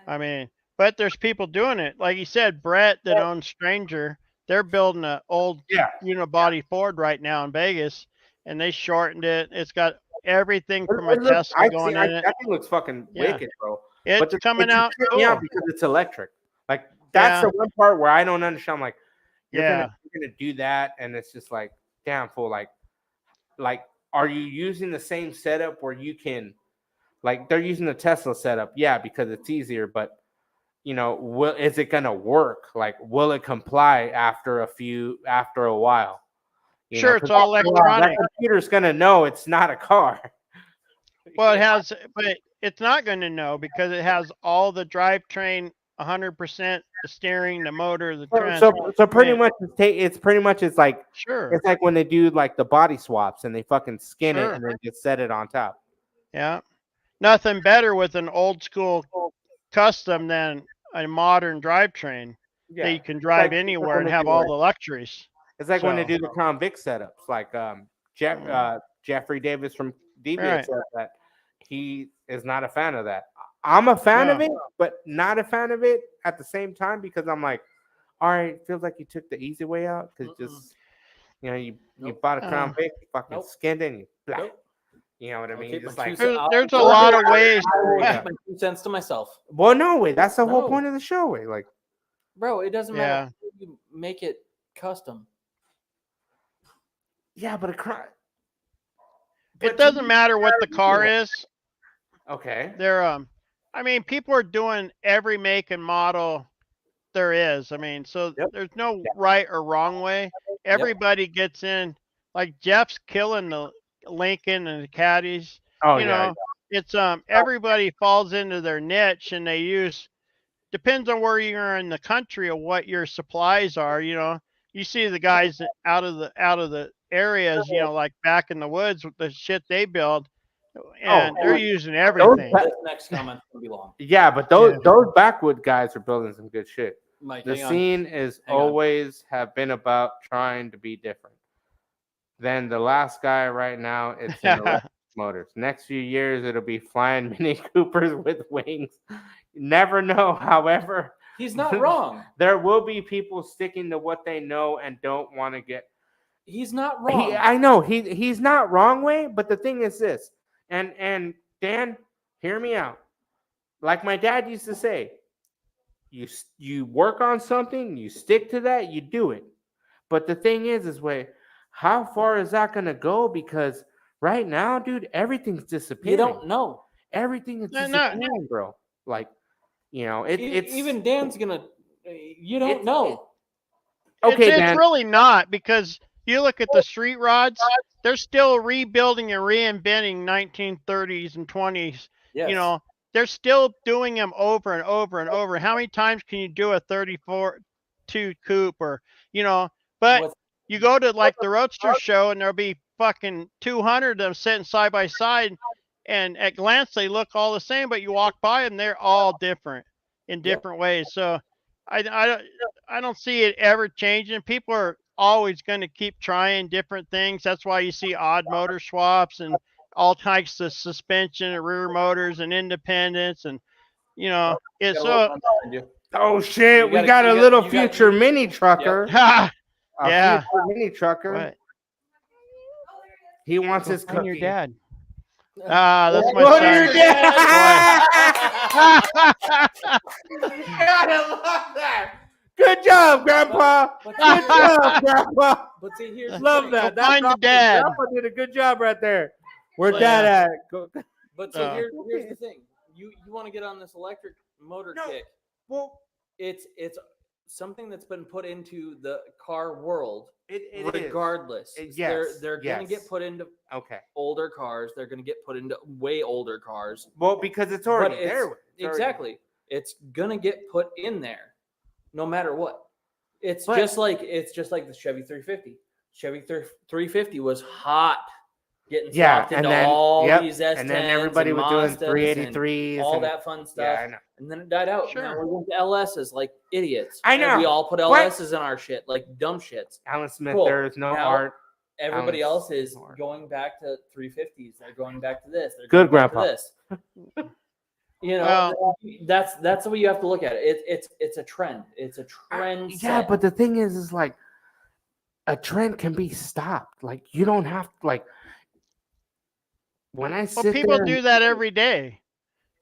I mean, but there's people doing it. Like you said, Brett that owns Stranger, they're building an old Yeah. unibody Ford right now in Vegas, and they shortened it. It's got everything from a It looks- Tesla going in it. That thing looks fucking Yeah. wicked, bro. It's coming just out tripped me out cool. because it's electric. Like that's Yeah. the one part where I don't understand. I'm like, you're Yeah. gonna do that, and it's just like, damn fool. Like, are you using the same setup where you can, like, they're using the Tesla setup, yeah, because it's easier, but you know, is it gonna work? Like, will it comply after a while? You Sure, know, it's 'cause all after a while, electronic. That computer's gonna know it's not a car. Well, it has, but it's not going to know because it has all the drivetrain, 100%, the steering, the motor, the trans. So pretty Man. much it's like Sure. it's like when they do like the body swaps and they fucking skin Sure. it and then just set it on top. Yeah. Nothing better with an old school custom than a modern drivetrain that you can drive like anywhere and when have they all do the luxuries. It's like when they So- do the Crown Vic setups, like Jeffrey Davis from Deviant Right. said that he is not a fan of that. I'm a fan of it, but not a fan of it at the same time because I'm like, all right, it feels like you took the easy way out because just you Nope. bought a Crown Vic, you fucking Nope. skinned it, and you, blah. Nope. You know what I I'll mean? keep Just my like, two cents- There's a lot of ways. I will Yeah. keep my 2 cents to myself, well, no way. That's the whole No. point of the show. Way, like, bro. It doesn't Yeah. matter. How you make it custom. yeah, but a Crown. It doesn't matter what the car is. Okay. They're I mean, people are doing every make and model there is. I mean, so Yep. there's no right or wrong way. Everybody gets in. Like Jeff's killing the Lincoln and the Caddies. Oh you yeah. know, it's everybody falls into their niche and they use depends on where you're in the country or what your supplies are. You know, you see the guys out of the areas, you know, like back in the woods with the shit they build, and they're using everything. This next comment's gonna be long. Yeah, but those backwood guys are building some good shit. Mike, The hang on. scene is Hang on. always have been about trying to be different. Then the last guy right now, it's in electric motors. Next few years, it'll be flying Mini Coopers with wings. You never know. However, He's not wrong. there will be people sticking to what they know and don't want to get. He's not wrong. I know he's not wrong way, but the thing is this, and Dan, hear me out. Like my dad used to say, you work on something, you stick to that, you do it. But the thing is wait, how far is that gonna go? Because right now, dude, everything's disappearing. you don't know. Everything is No. disappearing, bro. Like, you know, it's Even Dan's gonna. You don't know. okay, it's Dan. really not because you look at the street rods, they're still rebuilding and reinventing 1930s and 20s. Yes. You know, they're still doing them over and over and over. How many times can you do a 34-2 coupe or, you know, but With- you go to like the Roadster show and there'll be fucking 200 of them sitting side by side. And at glance, they look all the same, but you walk by them, they're all different in different ways. So I don't see it ever changing. People are always going to keep trying different things. That's why you see odd motor swaps and all types of suspension and rear motors and independence. And, you know, it's Got a so, little one behind you. Oh shit, You we gotta- got a you got- little you got- future mini trucker. ha, A Yeah. future mini trucker. what? He wants his Find cookie. your dad. That's my Go to son. your dad. God, I love that. Good job, Grandpa. But Good job, Grandpa. But see, here's the Love thing. that. Go find the awesome. dad. Grandpa did a good job right there. Where Yeah. dad at? Go. But see, here's the thing. You want to get on this electric motor No. kick. Well, It's something that's been put into the car world it is. regardless. Yes, They're gonna yes. get put into Okay. older cars. They're gonna get put into way older cars. Well, because it's already But it's- there. It's already- Exactly. It's gonna get put in there, no matter what. It's But- just like the Chevy 350. Chevy 350 was hot, getting Yeah, swapped and into then all yep, these S10s and then everybody and was doing Mazdas 383s and all and that fun stuff. yeah, I know. And then it died out. Sure. Now we're going to LSs like idiots. I And we know. all put What? LSs in our shit like dumb shits. Alan Smith, Cool. there is no Now, art. Everybody Alan else is Smith. going back to 350s. They're going back to this. They're Good, going back to Grandpa. this. You know, that's the way you have to look at it. It's a trend. It's a trend. Yeah, set. but the thing is like a trend can be stopped. Like you don't have like when I Well, sit people there, do that every day.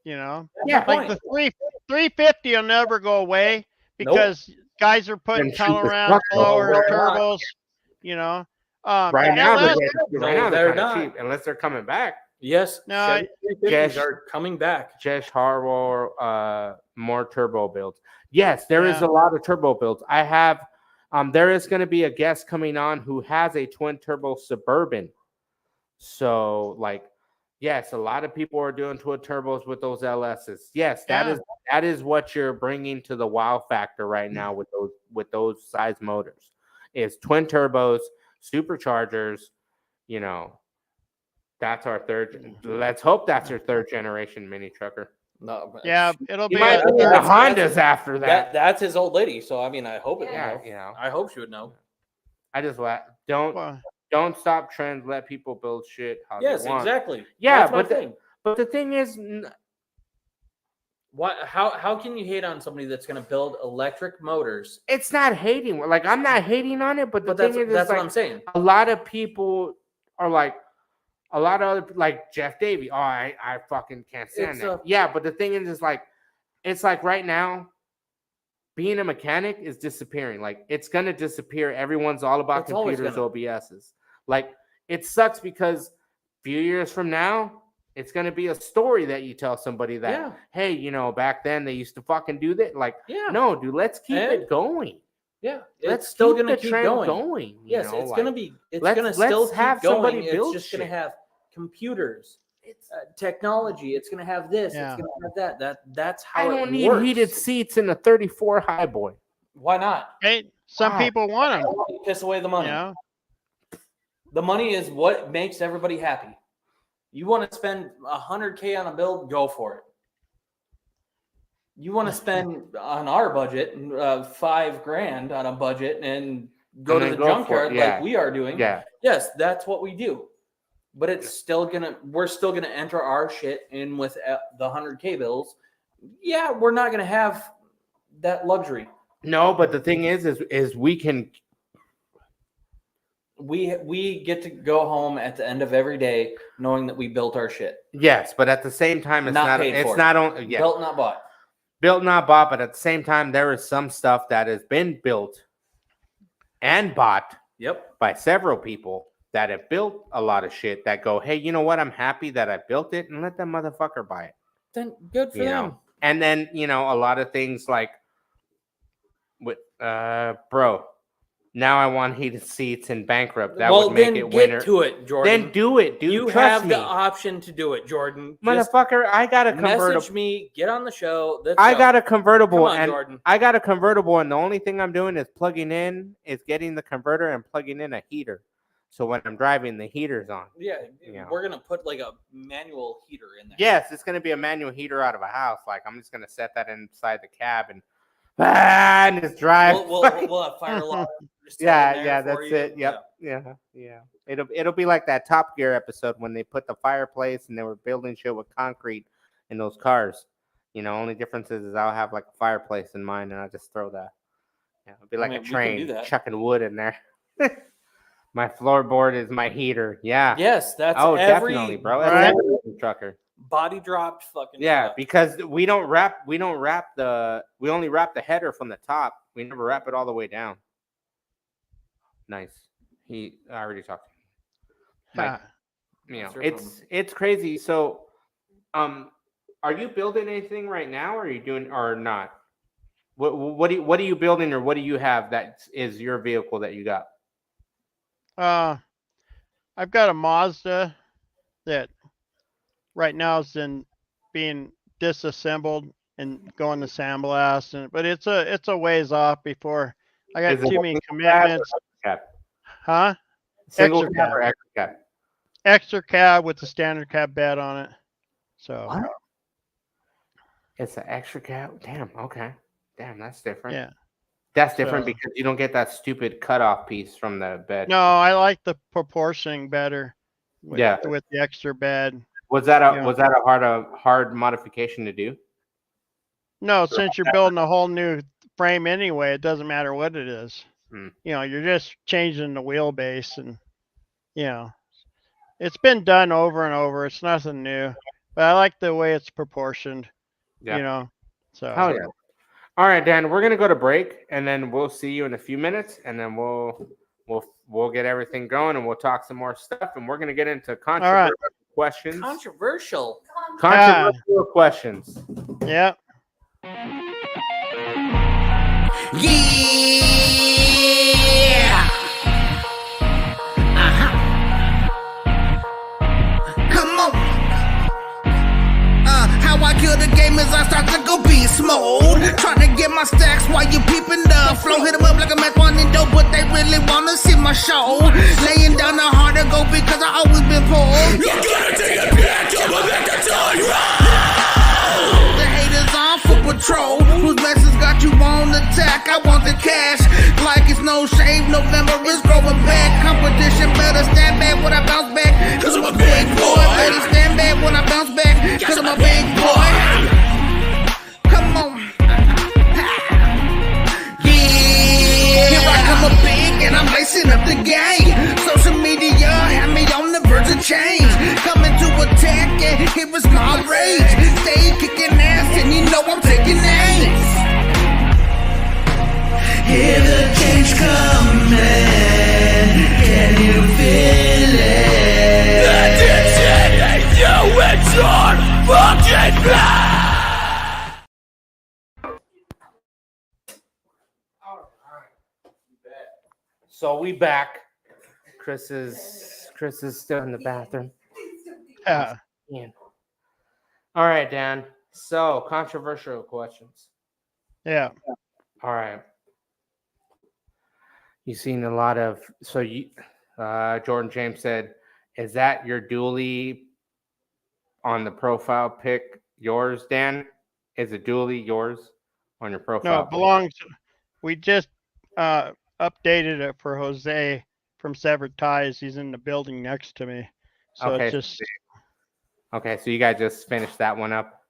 You know, That's the yeah, like point. the 350 will never go away because guys are putting Then shoot the Teleran truck blowers, over. turbos. You know, right the now LS right No, now they're they're kind of not. cheap unless they're coming back. Yes, No, Chevy 350s Yes. are coming back. Jesh Harwell, more turbo builds. Yes, there is Yeah. a lot of turbo builds. I have there is going to be a guest coming on who has a twin turbo Suburban. So like yes, a lot of people are doing twin turbos with those LSs. Yes, Yeah. that is what you're bringing to the wow factor right now with those size motors. Is twin turbos, superchargers, you know. That's our third. Let's hope that's your third generation mini trucker. No, but yeah, it'll You be. might be in the that's- Hondas after that. that's his old lady. So I mean, I hope it. Yeah, would know. you know. I hope she would know. I just Well, don't stop trends. Let people build shit how Yes, they want. exactly. Yeah, That's my but the- thing. But the thing is, What? How can you hate on somebody that's going to build electric motors? it's not hating. Like I'm not hating on it, but the But thing that's is, that's like, what I'm saying. a lot of people are like, a lot of other like Jeff Davey. Oh, I fucking can't stand It's that. a- Yeah, but the thing is like, it's like right now, being a mechanic is disappearing. Like it's gonna disappear. Everyone's all about It's always computers, gonna. OBSs. Like it sucks because a few years from now, it's gonna be a story that you tell somebody that, Yeah. hey, you know, back then they used to fucking do that. Like, Yeah. no, dude, let's keep And- it going. Yeah. Let's It's still keep going to the keep trend going. you Yes, know, it's like, going to be. It's let's- going to still let's keep have going. somebody It's build just going to shit. have computers, technology. It's going to have this. Yeah. It's going to have that. That's how I it don't need works. heated seats in a 34 Highboy. Why not? hey, some Wow. people want them. Piss away the You money. know, The money is what makes everybody happy. You want to spend $100K on a build, go for it. You want to spend on our budget $5,000 on a budget and go And to then the go for it, junkyard yeah. like we are doing. Yeah. Yes, that's what we do. But it's still we're still gonna enter our shit in with the 100K bills. Yeah, we're not gonna have that luxury. No, but the thing is we can. We get to go home at the end of every day knowing that we built our shit. Yes, but at the same time, it's Not not. paid It's for. not on. Yeah, Built, not bought. built not bought. But at the same time, there is some stuff that has been built and bought Yep. by several people that have built a lot of shit. That go, hey, you know what? I'm happy that I built it, and let that motherfucker buy it. Then good for You them. know. And then a lot of things like with bro. Now I want heated seats and bankrupt. That would make it get winner. to it, Jordan. Then do it, dude. you Trust have me, the option to do it, Jordan. Just motherfucker. I got a message convertible. me. Get on the show. Let's I go. got a Come convertible, on, and Jordan. I got a convertible, and the only thing I'm doing is plugging in, is getting the converter and plugging in a heater. So when I'm driving, the heater's on. Yeah, Yeah. we're gonna put like a manual heater in there. Yes, it's gonna be a manual heater out of a house. Like I'm just gonna set that inside the cab and just drive. We'll have fire alarm. just yeah, in there yeah, for that's you. it. Yep, yeah. It'll be like that Top Gear episode when they put the fireplace and they were building shit with concrete in those cars. Only difference is I'll have like a fireplace in mine and I'll just throw that. Yeah, it'll be like mean, a we can do train that. chucking wood in there. My floorboard is my heater. Yeah. Yes, that's Oh, every definitely, bro. Right. That's every trucker. body dropped fucking. Yeah, truck. because we only wrap the header from the top. We never wrap it all the way down. Nice. I already talked to him. Like, That's your it's crazy. So, are you building anything right now, or are you doing or not? What are you building, or what do you have that is your vehicle that you got? I've got a Mazda that right now is being disassembled and going to sandblast, but it's a ways off before I got Is it too many single cab or commitments. cab? Huh? Single Extra cab cab. or extra cab? Extra cab with the standard cab bed on it. So What? It's an extra cab. Damn. Okay. Damn, that's different. yeah. That's different So because you don't get that stupid cutoff piece from the bed. no, I like the proportioning better with Yeah. with the extra bed. Was that a Yeah. was that a hard modification to do? No, since you're building a whole new frame anyway, it doesn't matter what it is. Hmm. You're just changing the wheelbase and it's been done over and over. It's nothing new. But I like the way it's proportioned, Yeah. So Hell yeah. All right, Dan, we're gonna go to break and then we'll see you in a few minutes and then we'll get everything going and we'll talk some more stuff and we're gonna get into controversial questions. Controversial. Controversial questions. yeah. Yeah. Come on. How I kill the game is I start to go beast mode. Trying to get my stacks while you peeping the flow. Hit 'em up like a Mac 1 and dope, but they really wanna see my show. Laying down the hard to go because I always been poor. You're gonna take a back up a back until you the haters on for patrol. Whose message got you on attack? I want the cash. Like it's no shame, November is growing back. Competition better stand back when I bounce back. Cause I'm a big boy. Better stand back when I bounce back. Cause I'm a big boy. Come on. Yeah. Here I come a big and I'm lacing up the game. Social media had me on the verge of change. Coming to attack and here is my rage. Stay kicking ass and you know I'm taking names. Hear the change coming. Can you feel it? It's on fucking back. So we back. Chris is still in the bathroom. Yeah. Man. All right, Dan. So controversial questions. Yeah. All right. You've seen a lot of Jordan James said, is that your dually on the profile pic yours, Dan? Is it dually yours on your profile? No, it belongs. We just updated it for Jose from Severed Ties. He's in the building next to me. So Okay. it's just Okay, so you guys just finished that one up.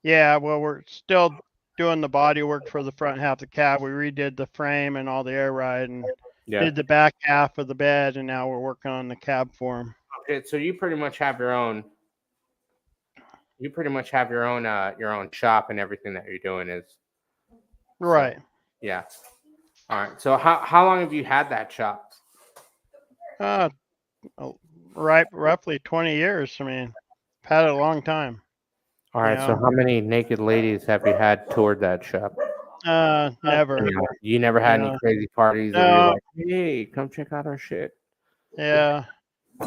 yeah, well we're still doing the body work for the front half of the cab. We redid the frame and all the air ride and Yeah. did the back half of the bed, and now we're working on the cab for him. Okay, so you pretty much have your own. You pretty much have your own shop and everything that you're doing is. Right. Yeah. All right. So how long have you had that shop? Roughly 20 years. I mean, I've had it a long time. All right. Yeah. So how many naked ladies have you had toured that shop? Never. You never had Yeah. any crazy parties where you're like, hey, come check out our shit. Yeah.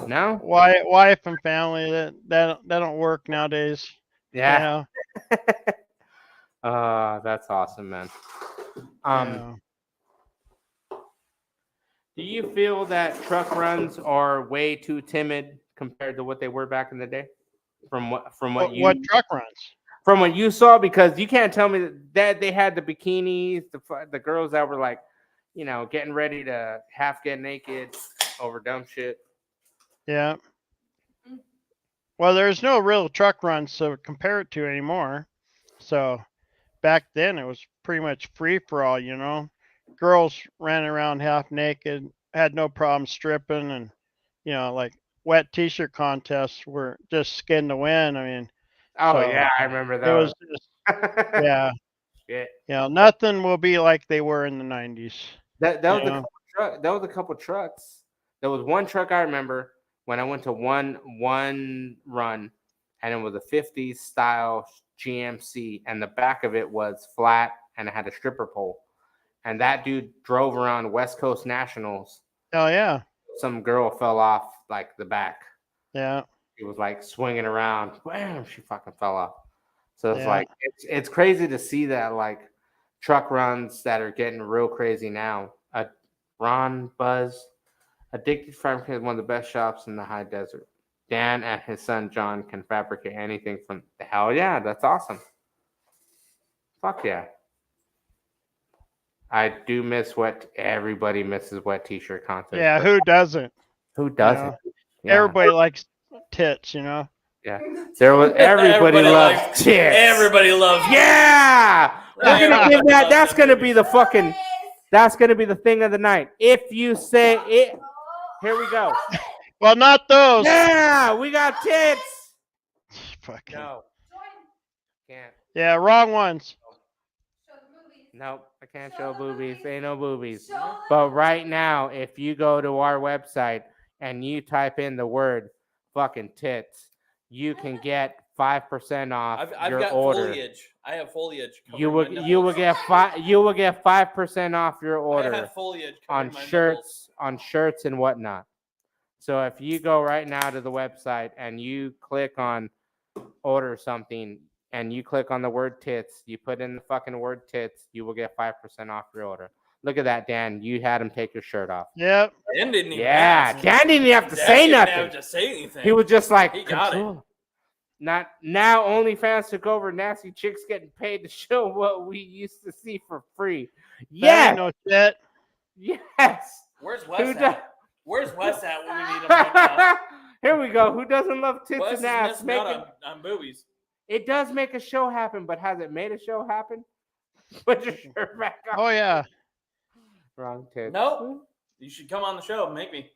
No? Wife and family that don't work nowadays. Yeah. Yeah. That's awesome, man. Yeah. Do you feel that truck runs are way too timid compared to what they were back in the day? From what What truck runs? From what you saw, because you can't tell me that they had the bikinis, the girls that were like, getting ready to half get naked over dumb shit. Yeah. Well, there's no real truck runs to compare it to anymore. So back then it was pretty much free for all, Girls ran around half naked, had no problem stripping, and like wet t-shirt contests were just skin to win. I mean, Oh so yeah, I remember it that. was just Yeah. nothing will be like they were in the 90s. That was a couple trucks. There was one truck I remember when I went to one run, and it was a 50s style GMC, and the back of it was flat and it had a stripper pole. And that dude drove around West Coast Nationals. Oh yeah. Some girl fell off like the back. Yeah. He was like swinging around. Bam! She fucking fell off. So it's Yeah. like it's crazy to see that. Like truck runs that are getting real crazy now. Ron Buzz, Addicted Farm is one of the best shops in the high desert. Dan and his son John can fabricate anything from the hell yeah, that's awesome. Fuck yeah. I do miss everybody misses wet t-shirt contests. Yeah, who doesn't? Who doesn't? Yeah. Everybody likes tits, you know. Yeah. There was everybody loves likes- tits. Everybody loves. Yeah. We're gonna Right. give that. That's gonna be the fucking. That's gonna be the thing of the night. If you say it, here we go. Well, not those. Yeah, we got tits. Fucking. No, can't. Yeah, wrong ones. Nope, I can't show boobies. Ain't no boobies. But right now, if you go to our website and you type in the word fucking tits, you can get 5% off I've your got order. foliage. I have foliage. You covering will my you will nipples. get 5% off your I order have foliage on covering my nipples. shirts and whatnot. So if you go right now to the website and you click on order something and you click on the word tits, you put in the fucking word tits, you will get 5% off your order. Look at that, Dan. You had him take your shirt off. Yep. Dan didn't even Yeah, ask. Dan didn't have to Dan say didn't nothing. have to say anything. He was just like, He got it. control. Not now. OnlyFans took over. Nasty chicks getting paid to show what we used to see for free. That Yes, ain't no shit. yes. Where's Who Wes does- at? Where's Wes at when we need him right now? Here we go. Who doesn't love tits Wes and is ass? missing out on boobies. It does make a show happen, but has it made a show happen? Put your shirt back on. Oh yeah. Wrong tits. Nope. You should come on the show and make me.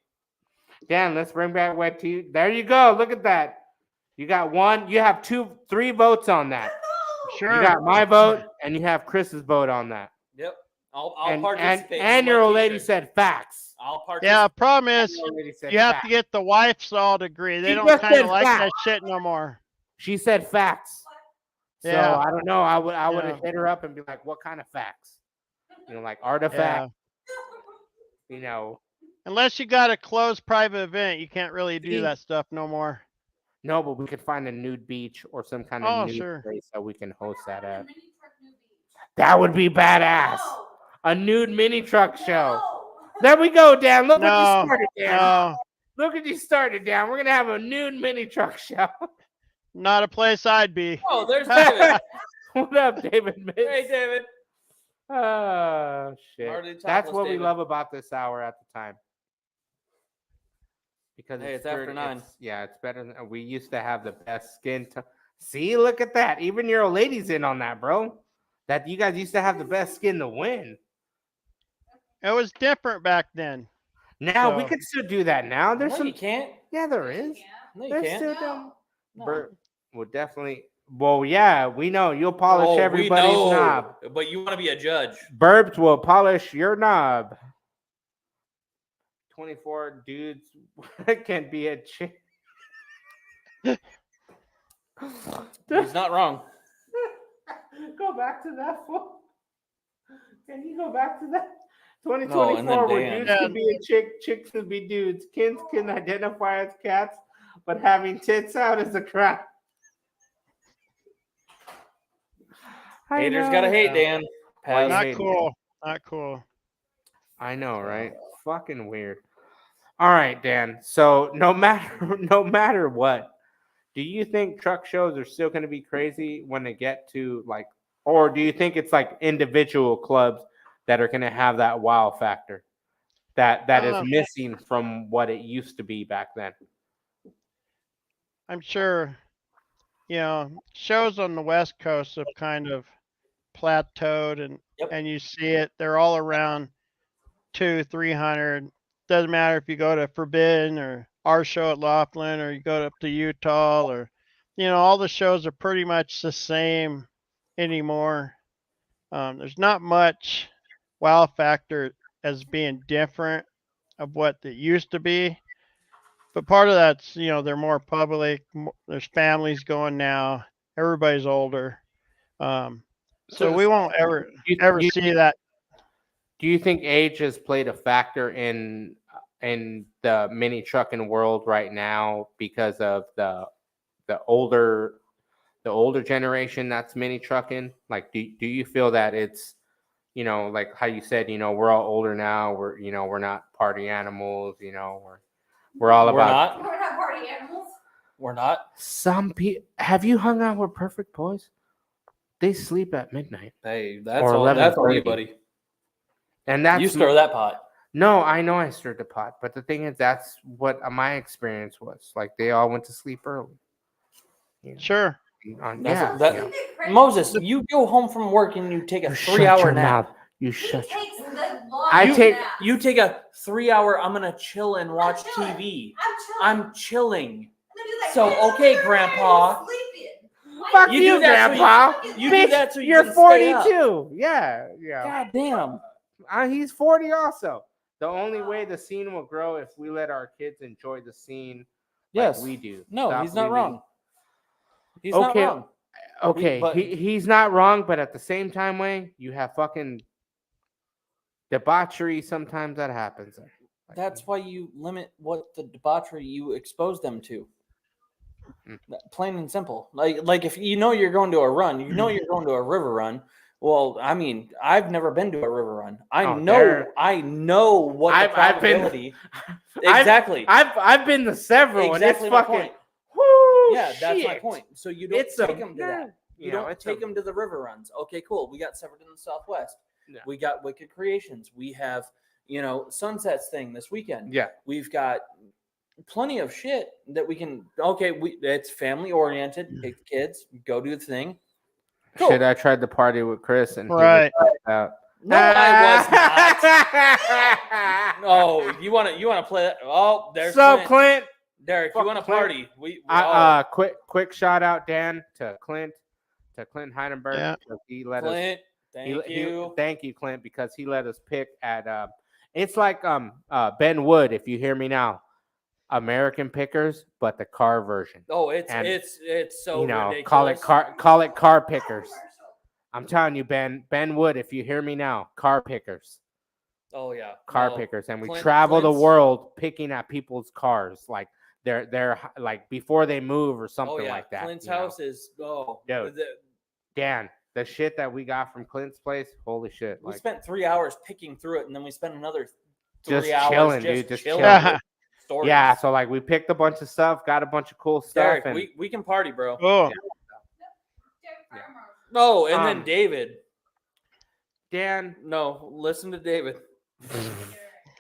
Dan, let's bring back wet tea. There you go. Look at that. You got one. You have 3 votes on that. Sure. You got my vote, and you have Chris's vote on that. Yep. I'll And participate. and in your my old lady t-shirt. said facts. I'll participate. Yeah. Problem is, Your old lady said you have facts. to get the wives all to agree. They She don't just kind said of like that facts. shit no more. She said facts. So Yeah. I don't know. I would have Yeah. hit her up and be like, "What kind of facts? You know, like artifact. Yeah. You know, Unless you got a closed private event, you can't really do See? that stuff no more. no, but we could find a nude beach or some kind of Oh, nude sure. place that we can host that at. That would be badass. A nude mini truck show. There we go, Dan. Look what No, you started, Dan. No, Look what you started, Dan. We're gonna have a nude mini truck show. not a place I'd be. Oh, there's David. What up, David? Mitz? Hey, David. Oh shit! Hardly That's topless, what we David. love about this hour at the time. Because Hey, it's after 30 9. Yeah, it's better than we used to have the best skin. See, look at that. Even your old lady's in on that, bro. That you guys used to have the best skin to win. It was different back then. Now we So- could still do that. Now there's No, some. you can't. Yeah, there is. No, you There's can't. still them. No. Bert will definitely. Well, yeah, we know you'll polish Oh, we everybody's know, knob. But you want to be a judge. Burbs will polish your knob. 24 dudes can be a chick. He's not wrong. Go back to that one. Can you go back to that? No, and 2024, then where Dan. dudes can be a chick, chicks can be dudes. Kids can identify as cats, but having tits out is a crime. I Haters know. gotta hate, Dan. Why Paz. you Not hate cool. Not cool. I know, right? Fucking weird. All right, Dan. So no matter what, do you think truck shows are still going to be crazy when they get to like, or do you think it's like individual clubs that are going to have that wow factor that is missing from what it used to be back then? I'm sure, shows on the West Coast have kind of plateaued and Yep. and you see it. They're all around 200-300. Doesn't matter if you go to Forbidden or our show at Laughlin or you go up to Utah or all the shows are pretty much the same anymore. There's not much wow factor as being different of what it used to be. But part of that's, they're more public. There's families going now. Everybody's older. So we won't ever You- see that. Do you think age has played a factor in the mini trucking world right now because of the older generation that's mini trucking? Like, do you feel that it's like how you said, we're all older now. We're not party animals. We're all We're about. not. We're not party animals. We're not. Some people. Have you hung out with perfect boys? They sleep at midnight, Hey, that's Or all. That's all 11:30. you, buddy. and that's You stir that pot. No, I know I stirred the pot, but the thing is, that's what my experience was. Like they all went to sleep early. Sure. That's- Yeah. that- Isn't it crazy? Moses, you go home from work and you take a You shut 3-hour your nap. mouth. You He shut. takes the I longest take- naps. You take a 3-hour. I'm gonna chill and watch chilling. TV. I'm chilling. I'm chilling. And then he's So, like, okay, "I'm Grandpa." sleeping." Why Fuck do You you, do that so you- Grandpa. You Bitch, do that so you You're can stay up. 42. Yeah. God damn. He's 40 also. The only way the scene will grow if we let our kids enjoy the scene Yes. like we do. No, Stop he's not leaving- wrong. He's Okay. not wrong. Okay, but- he's not wrong, but at the same time, Wayne, you have fucking debauchery. Sometimes that happens. Like, That's why you limit what the debauchery you expose them to. Mm. Plain and simple. Like if you know you're going to a run, you know you're going to a river run. Well, I mean, I've never been to a river run. I Oh, know what the I've been- probability. Exactly. I've been to several, Exactly and my it's fucking. point. Whoo, Yeah, that's my shit. point. So you don't It's take them to yeah, that. You don't it's take them to the river runs. Okay, cool. We got Severed in the Southwest. Yeah. We got Wicked Creations. We have, Sunsets thing this weekend. Yeah, We've got plenty of shit that we can. Okay, it's family oriented. Pick the kids, go do the thing. Cool. shit. I tried to party with Chris, and he was Right. out. No, I was not. Oh, you want to play that? Oh, there's So Clint. Clint, Derek, you fuck want to Clint. party? Oh, quick shout out, Dan, to Clint Heidenberg. Yeah. because he let us. Clint, thank you. Thank you, Clint, because he let us pick at. It's like Ben Wood, if you hear me now, American Pickers, but the car version. Oh, it's so ridiculous. call it car pickers. I'm telling you, Ben Wood, if you hear me now, car pickers. Oh yeah, Car No. pickers, and we Clint- travel the Clint's- world picking at people's cars, like they're like before they move or something Oh yeah, like that. Clint's you know? house is Dude. Dan, the shit that we got from Clint's place, holy shit! We Like, spent 3 hours picking through it, and then we spent another 3 Just hours chilling, just dude, just chilling. chilling. with stories. yeah, so like we picked a bunch of stuff, got a bunch of cool stuff, Derek, and we can party, bro. Oh, Oh, and then Um, David. Dan, No, listen to David.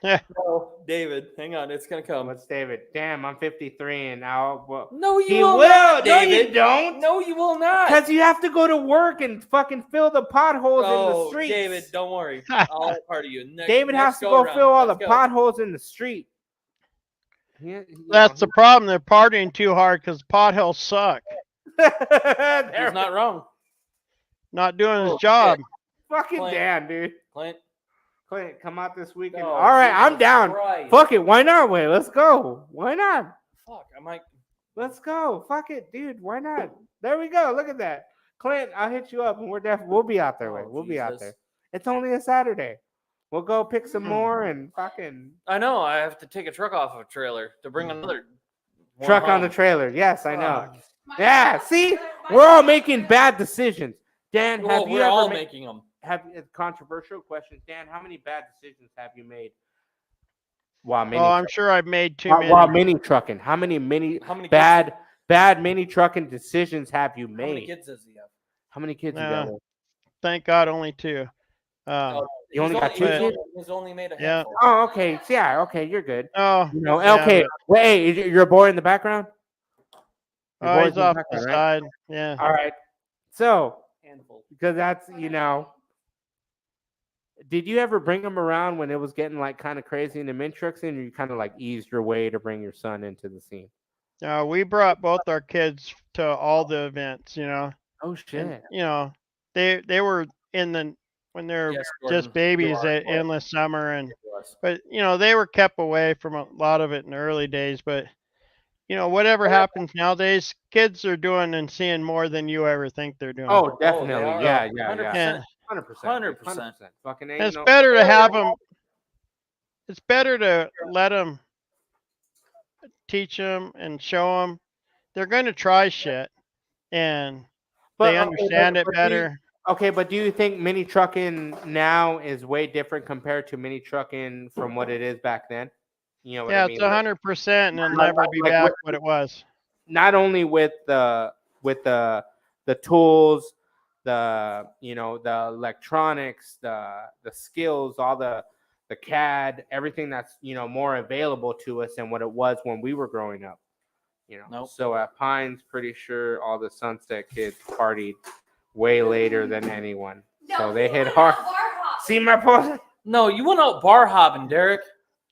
No, David, hang on, it's gonna come. what's David? Damn, I'm 53, and now No, you he will, will. not, No, you David. don't. No, you will not. Because you have to go to work and fucking fill the potholes in the Oh, streets. David, don't worry. I'll party you. David has to go fill all the potholes in the street. that's the problem. They're partying too hard because pothills suck. He's not wrong. Not doing his Oh, job. fucking Clint. Dan, dude. Clint. Clint, come out this weekend. No, All right, I'm Jesus down. Christ. Fuck it. Why not? Wait, let's go. Why not? Fuck, I might. Let's go. Fuck it, dude. Why not? There we go. Look at that. Clint, I'll hit you up and we'll be out there. Wait, Oh, we'll be out Jesus. there. It's only a Saturday. We'll go pick some more and fucking I know. I have to take a truck off of a trailer to bring another one truck on the home. trailer. Yes, I know. Fuck. Yeah, see? We're all making bad decisions. Dan, Well, have you we're all ever making them. controversial questions? Dan, how many bad decisions have you made while mini Oh, I'm sure I've made too while many. mini trucking? How many How many bad mini trucking decisions have you Kids, how many made? kids does he have? How many kids you No. got? Thank God, only 2. Oh, You only he's got 2 he's kids? He's only made a Yeah. handful. Oh, okay. Yeah, okay, you're good. Oh, You know, Yeah, okay. Wait, is your boy in the background? Your oh, boy's he's in off the background, right? side. Yeah. All right. So, Handful. because that's, did you ever bring him around when it was getting like kind of crazy in the min trucks, and you kind of like eased your way to bring your son into the scene? We brought both our kids to all the events. You know, Oh shit! and, you know, they were when they're Yes, just Gordon, babies you are at Endless Summer, and Yes. but they were kept away from a lot of it in the early days. But whatever happens nowadays, kids are doing and seeing more than you ever think they're doing. Oh, they definitely. are. Yeah, yeah, 100%. yeah. And 100%. 100%. Fucking And it's better to have them. It's better to let them teach them and show them. They're going to try shit, and they understand it better. Okay, but do you think mini trucking now is way different compared to mini trucking from what it is back then? You know what Yeah, I it's mean? 100%, and it'll Like- never be like back what- what it was. Not only with the tools, the the electronics, the skills, all the CAD, everything that's more available to us than what it was when we were growing up. Nope. So at Pines, pretty sure all the Sunset kids partied way later than anyone. So they hit hard. See my post? No, you went out bar hopping, Derek.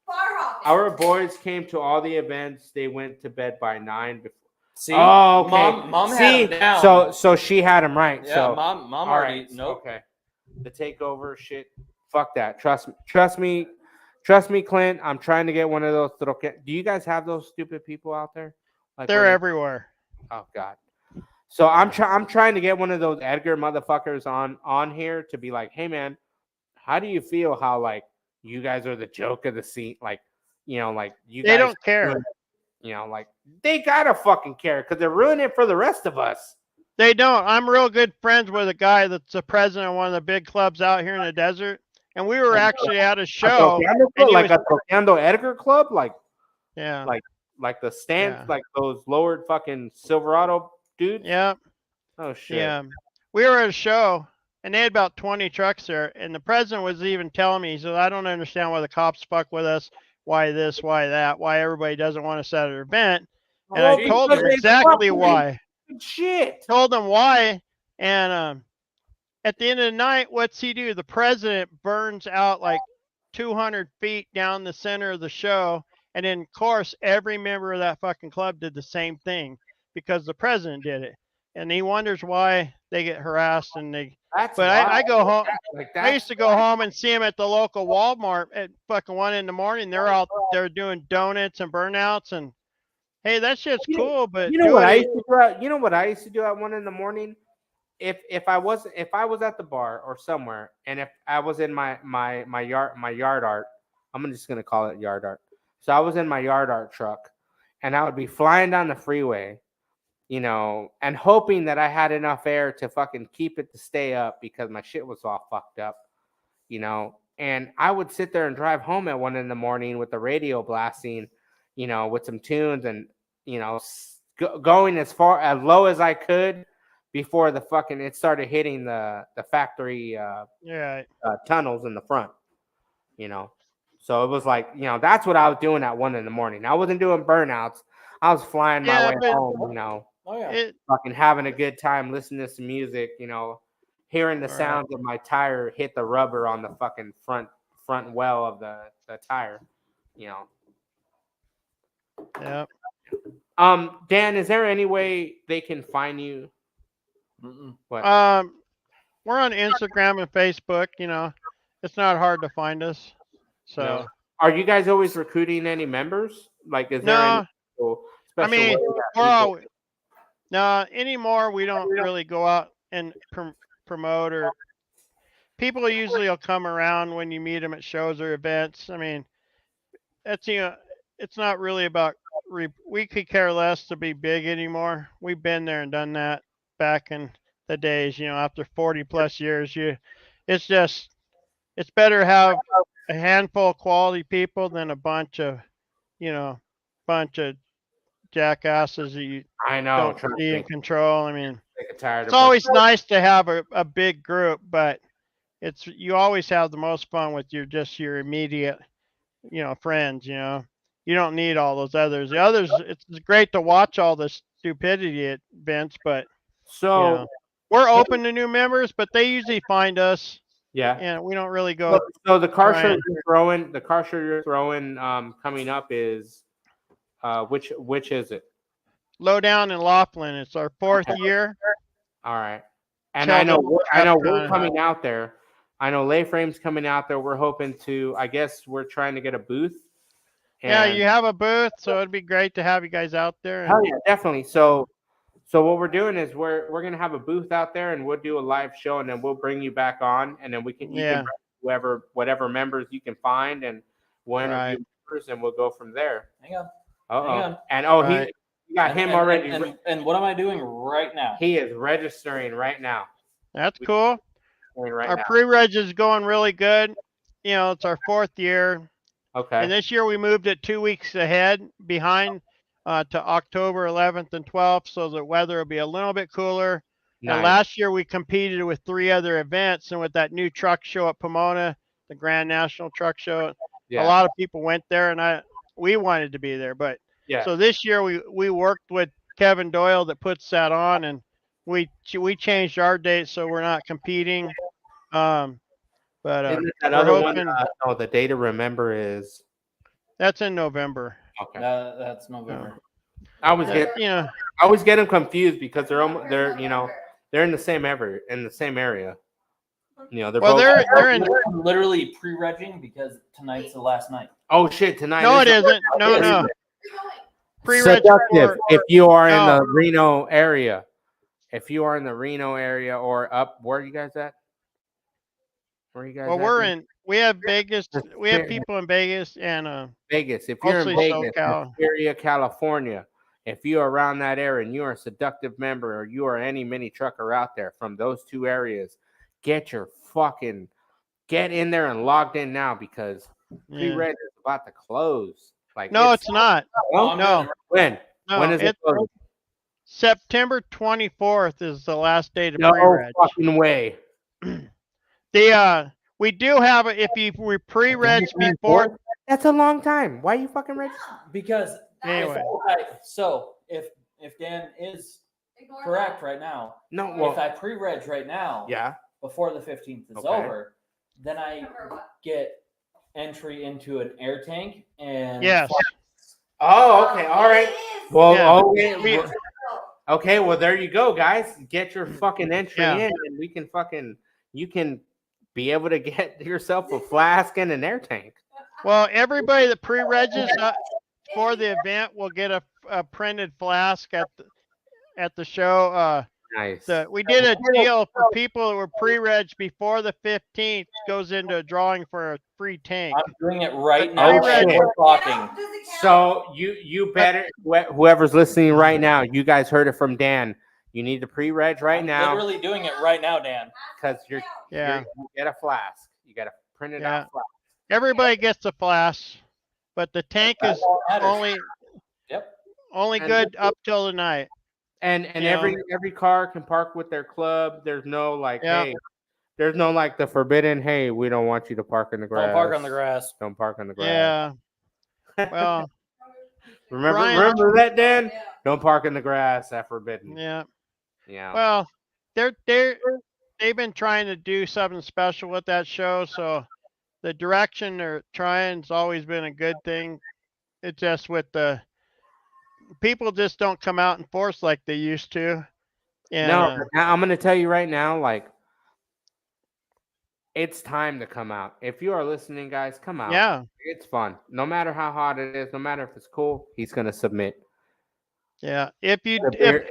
Bar hopping. Our boys came to all the events. They went to bed by 9 before. See, Oh, okay. Mom See, had him down. so she had him right. yeah, so mom all already. right. Nope. Okay. The takeover shit. Fuck that. Trust me, Clint. I'm trying to get one of those little. Do you guys have those stupid people out there? Like They're where they- everywhere. Oh God. So I'm trying to get one of those Edgar motherfuckers on here to be like, hey man, how do you feel? How like you guys are the joke of the scene? Like, like you They guys don't care. like they gotta fucking care because they're ruining it for the rest of us. They don't. I'm real good friends with a guy that's the president of one of the big clubs out here in the desert, and we were actually at a show. and he Like was- a Tocando Edgar club, Yeah, like the stands, Yeah. like those lowered fucking Silverado dudes. yeah, Oh shit. yeah. We were at a show, and they had about 20 trucks there, and the president was even telling me, he said, I don't understand why the cops fuck with us, why this, why that, why everybody doesn't want us at an event. And Oh, I told because them they exactly fucking why. Shit. Told them why, and at the end of the night, what's he do? The president burns out like 200 feet down the center of the show, and then of course every member of that fucking club did the same thing because the president did it, and he wonders why they get harassed and they. That's But I wild. go home. Like I used to go home and see him at the local Walmart at fucking 1 a.m. They're out there doing donuts and burnouts, and hey, that shit's You know- cool. But You know do what it- I used to do at, what I used to do at 1 a.m? If I was at the bar or somewhere, and if I was in my yard art, I'm just gonna call it yard art. So I was in my yard art truck, and I would be flying down the freeway, and hoping that I had enough air to fucking keep it to stay up because my shit was all fucked up, And I would sit there and drive home at 1 a.m. with the radio blasting, with some tunes and going as low as I could before it started hitting the factory yeah. tunnels in the front, So it was like, that's what I was doing at 1 a.m. I wasn't doing burnouts. I was flying my Yeah, way but- home, Oh yeah. It, fucking having a good time, listening to some music, hearing the Right. sounds of my tire hit the rubber on the fucking front well of the tire, yeah. Dan, is there any way they can find you? Mm-mm. What? We're on Instagram and Facebook. It's not hard to find us. So No. Are you guys always recruiting any members? Like, is there no, any special I mean, way that we're people- all no anymore. We don't really go out and promote, or people usually will come around when you meet them at shows or events. I mean, that's it's not really about. We could care less to be big anymore. We've been there and done that back in the days. After 40 plus years, it's better to have a handful of quality people than a bunch of jackasses that you I know. don't trust be in me, control. I mean, sick and tired it's of always nice to have a big group, but you always have the most fun with your immediate, friends. You don't need all those others. The others, it's great to watch all the stupidity at events, but So we're open to new members, but they usually find us, yeah. and we don't really go. So the car show Right. you're throwing coming up is which is it? Lowdown in Laughlin. It's our 4th year. All right. And Tell I know them we're Capcom. coming out there. I know Lay Frame's coming out there. We're hoping to. I guess we're trying to get a booth. Yeah, And- you have a booth, so it'd be great to have you guys out there. Hell yeah, definitely. So what we're doing is we're gonna have a booth out there, and we'll do a live show, and then we'll bring you back on, and then you can bring whatever members you can find, and we'll interview members, and we'll go from there. Hang on. Uh Hang oh. on. And Right. he got him already. And what am I doing right now? He is registering right now. That's cool. right our now. pre-reg is going really good. You know, it's our 4th year. Okay. And this year we moved it 2 weeks behind to October 11th and 12th, so the weather will be a little bit cooler. And Nice. last year we competed with 3 other events, and with that new truck show at Pomona, the Grand National Truck Show, Yeah. a lot of people went there, and we wanted to be there. But Yeah. so this year we worked with Kevin Doyle that puts that on, and we changed our date so we're not competing. But Isn't it that we're other one? hoping No, the day to remember is that's in November. okay. That's November. I always get You know, I always get them confused because they're they're in the same area. You know, they're well, both. they're in. I'm literally pre-regging because tonight's the last night. Oh shit! Tonight. No, is it isn't. No, Yes, no. it is. Pre-reg Seductive. for, If you are in No. the Reno area, or up, where are you guys at? Where are you guys? well, at, we're dude? in. We have Vegas. We have Fair. people in Vegas and Vegas. If you're in mostly Vegas, SoCal. area, California, if you are around that area and you are a seductive member or you are any mini trucker out there from those 2 areas, get in there and logged in now because yeah. pre-reg is about to close. Like No, it's not. no? No, When? no. When is it closing? September 24th is the last day to No pre-reg. fucking way. We do have it if we pre-reg before. That's a long time. Why are you fucking registered? Because Anyway. if Dan is correct right now, No, if well, I pre-reg right now, yeah. before the 15th is Okay. over, then I get entry into an air tank and Yes. Oh, okay, all right. Well, Yeah. okay, well, there you go, guys. Get your fucking entry Yeah. in, and you can be able to get yourself a flask and an air tank. Well, everybody that pre-regs for the event will get a printed flask at the show. Nice. We did a deal for people that were pre-reg before the 15th goes into a drawing for a free tank. I'm doing it right But now. pre-reg- as we're talking. So you better whoever's listening right now, you guys heard it from Dan. You need to pre-reg right I'm now literally doing it right now, Dan. because Yeah. you get a flask. You got to print it Yeah. out. Flask. Everybody gets a flask, but the tank That's is all that matters. only And- good up till the night. And Yeah. every car can park with their club. There's no like, Yeah. hey, there's no like the forbidden. Hey, we don't want you to park in the grass. Don't park on the grass. Don't park on the grass. Yeah. Well, Brian- remember that, Dan? Don't park in the grass. That's forbidden. yeah. Yeah. Well, they've been trying to do something special with that show, so the direction they're trying's always been a good thing. It's just with the people just don't come out and force like they used to. And No, I'm gonna tell you right now, like it's time to come out. If you are listening, guys, come out. yeah, It's fun. No matter how hot it is, no matter if it's cool, he's gonna submit. yeah. The If beer-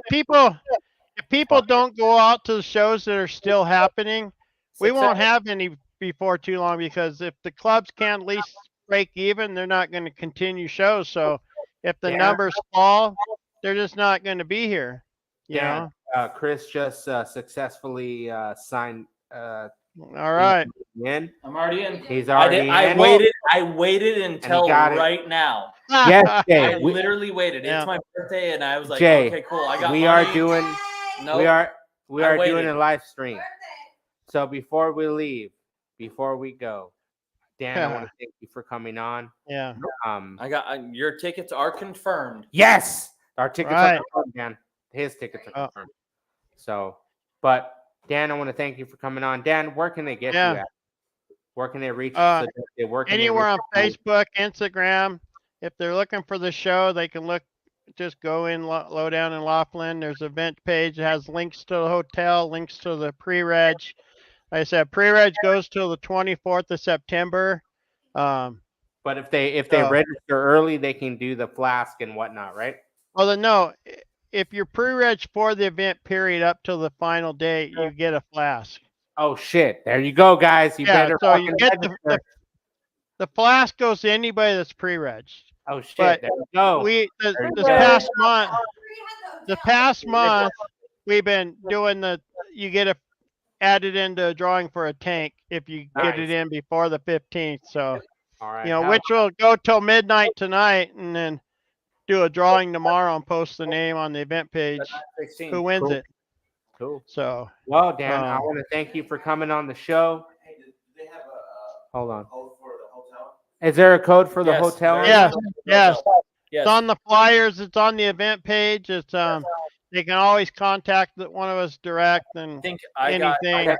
people don't go out to the shows that are still happening, we won't have any before too long, because if the clubs can't at least break even, they're not going to continue shows. So if the Yeah. numbers fall, they're just not going to be here. You Yeah. Chris just successfully signed know? All right. in. I'm already in. He's I already I in. waited until got it. right now. Yes, I Jay. literally waited. Yeah. It's my birthday, and I was like, Jay, okay, cool. I got we money. are doing Nope. we are I doing waited. a live stream. So before we leave, before we go, Dan, I want to thank you for coming on. Yeah. I got your tickets are confirmed. Yes, our tickets Right. are confirmed, Dan. His tickets are Oh. confirmed. So, but Dan, I want to thank you for coming on. Dan, where can they get Yeah. you at? Where can they reach Uh, you? Where can they Anywhere on reach you? Facebook, Instagram. If they're looking for the show, they can just go in low down in Laughlin. There's an event page that has links to the hotel, links to the pre-reg. Like I said, pre-reg goes till the 24th of September. But if they so- register early, they can do the flask and whatnot, right? Although no, if you're pre-reg for the event period up till the final date, you get a flask. Oh shit! There you go, guys. You Yeah, better so you fucking get register. the flask goes to anybody that's pre-reg. Oh shit! but There you go. We There you this go. past month, we've been doing you get added into a drawing for a tank if you get it Nice. in before the 15th. So, All right. you know, hell- which will go till midnight tonight, and then do a drawing tomorrow and post the name on the event page. 16. Who wins Cool. it? Cool. So, Well, Dan, I Um, want to thank you for coming on the show. Hey, do they have Hold on. a code for the hotel? Is there a code for the Yes, hotel? there yes, is. yes, Yes. it's on the flyers. It's on the event page. It's they can always contact one of us direct I and think I got anything.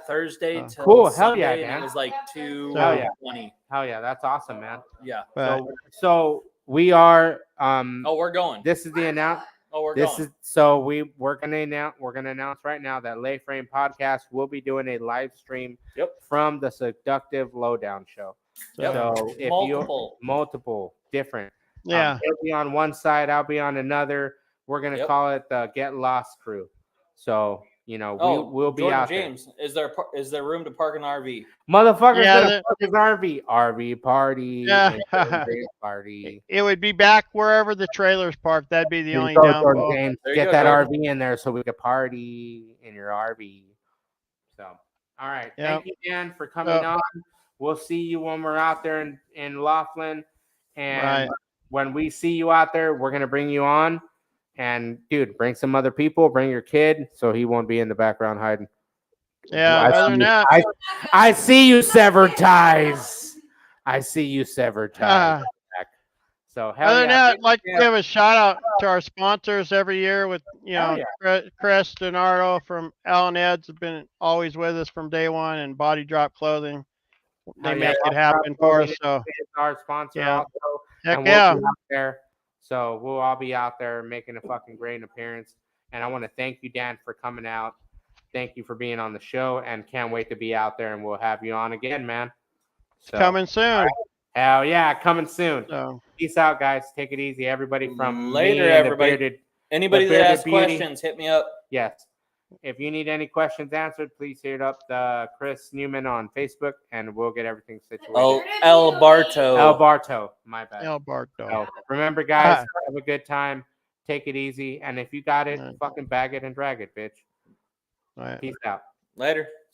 Thursday Oh. till Cool, hell yeah, Sunday, and Dan. it was like Hell yeah. 2:20. Hell yeah, that's awesome, man. Yeah. But So we are Oh, we're going. this is the announce. Oh, we're This going. is so we're gonna announce right now that Lay Frame Podcast will be doing a live stream Yep. from the Seductive Lowdown show. Yep. So if Multiple. you multiple different, yeah, he'll be on one side, I'll be on another. We're gonna Yep. call it the Get Lost Crew. So you know Oh, we'll be Jordan out James, is there room to park an RV? there. Motherfuckers Yeah, gonna fuck his RV party. Yeah. and dance party. it would be back wherever the trailers parked. That'd be the There you only go, Jordan downfall. James. There you Get go, that Jordan. RV in there so we could party in your RV. So, all right. Yep. Thank you, Dan, for coming on. We'll see you when we're out there in Laughlin. And Right. when we see you out there, we're going to bring you on. And, dude, bring some other people. Bring your kid so he won't be in the background hiding. Yeah, I other see than you- that, I see you, severed ties. I see you, severed ties. So, hell other than yeah. that, I'd like to Yeah. give a shout out to our sponsors every year with, you Hell know, yeah. Chris Donardo from Alan Ed's have been always with us from day one, and Body Drop Clothing. They Hell yeah. make it Body happen Drop for us. Clothing So, is our sponsor Yeah. also. heck And we'll yeah. be out there. So we'll all be out there making a fucking great appearance. And I want to thank you, Dan, for coming out. Thank you for being on the show, and can't wait to be out there. And we'll have you on again, man. So, Coming soon. hell yeah, coming soon. So, Peace out, guys. Take it easy, everybody. From Later, me and the everybody. bearded- Anybody The that Bearded has Beauty. questions, hit me up. yes. If you need any questions answered, please hit up Chris Newman on Facebook, and we'll get everything situated. Oh, El Barto. El Barto, my bad. El Barto. So remember, guys, have a good time. Take it easy. And if you got it, Right. fucking bag it and drag it, bitch. Right. Peace out. Later.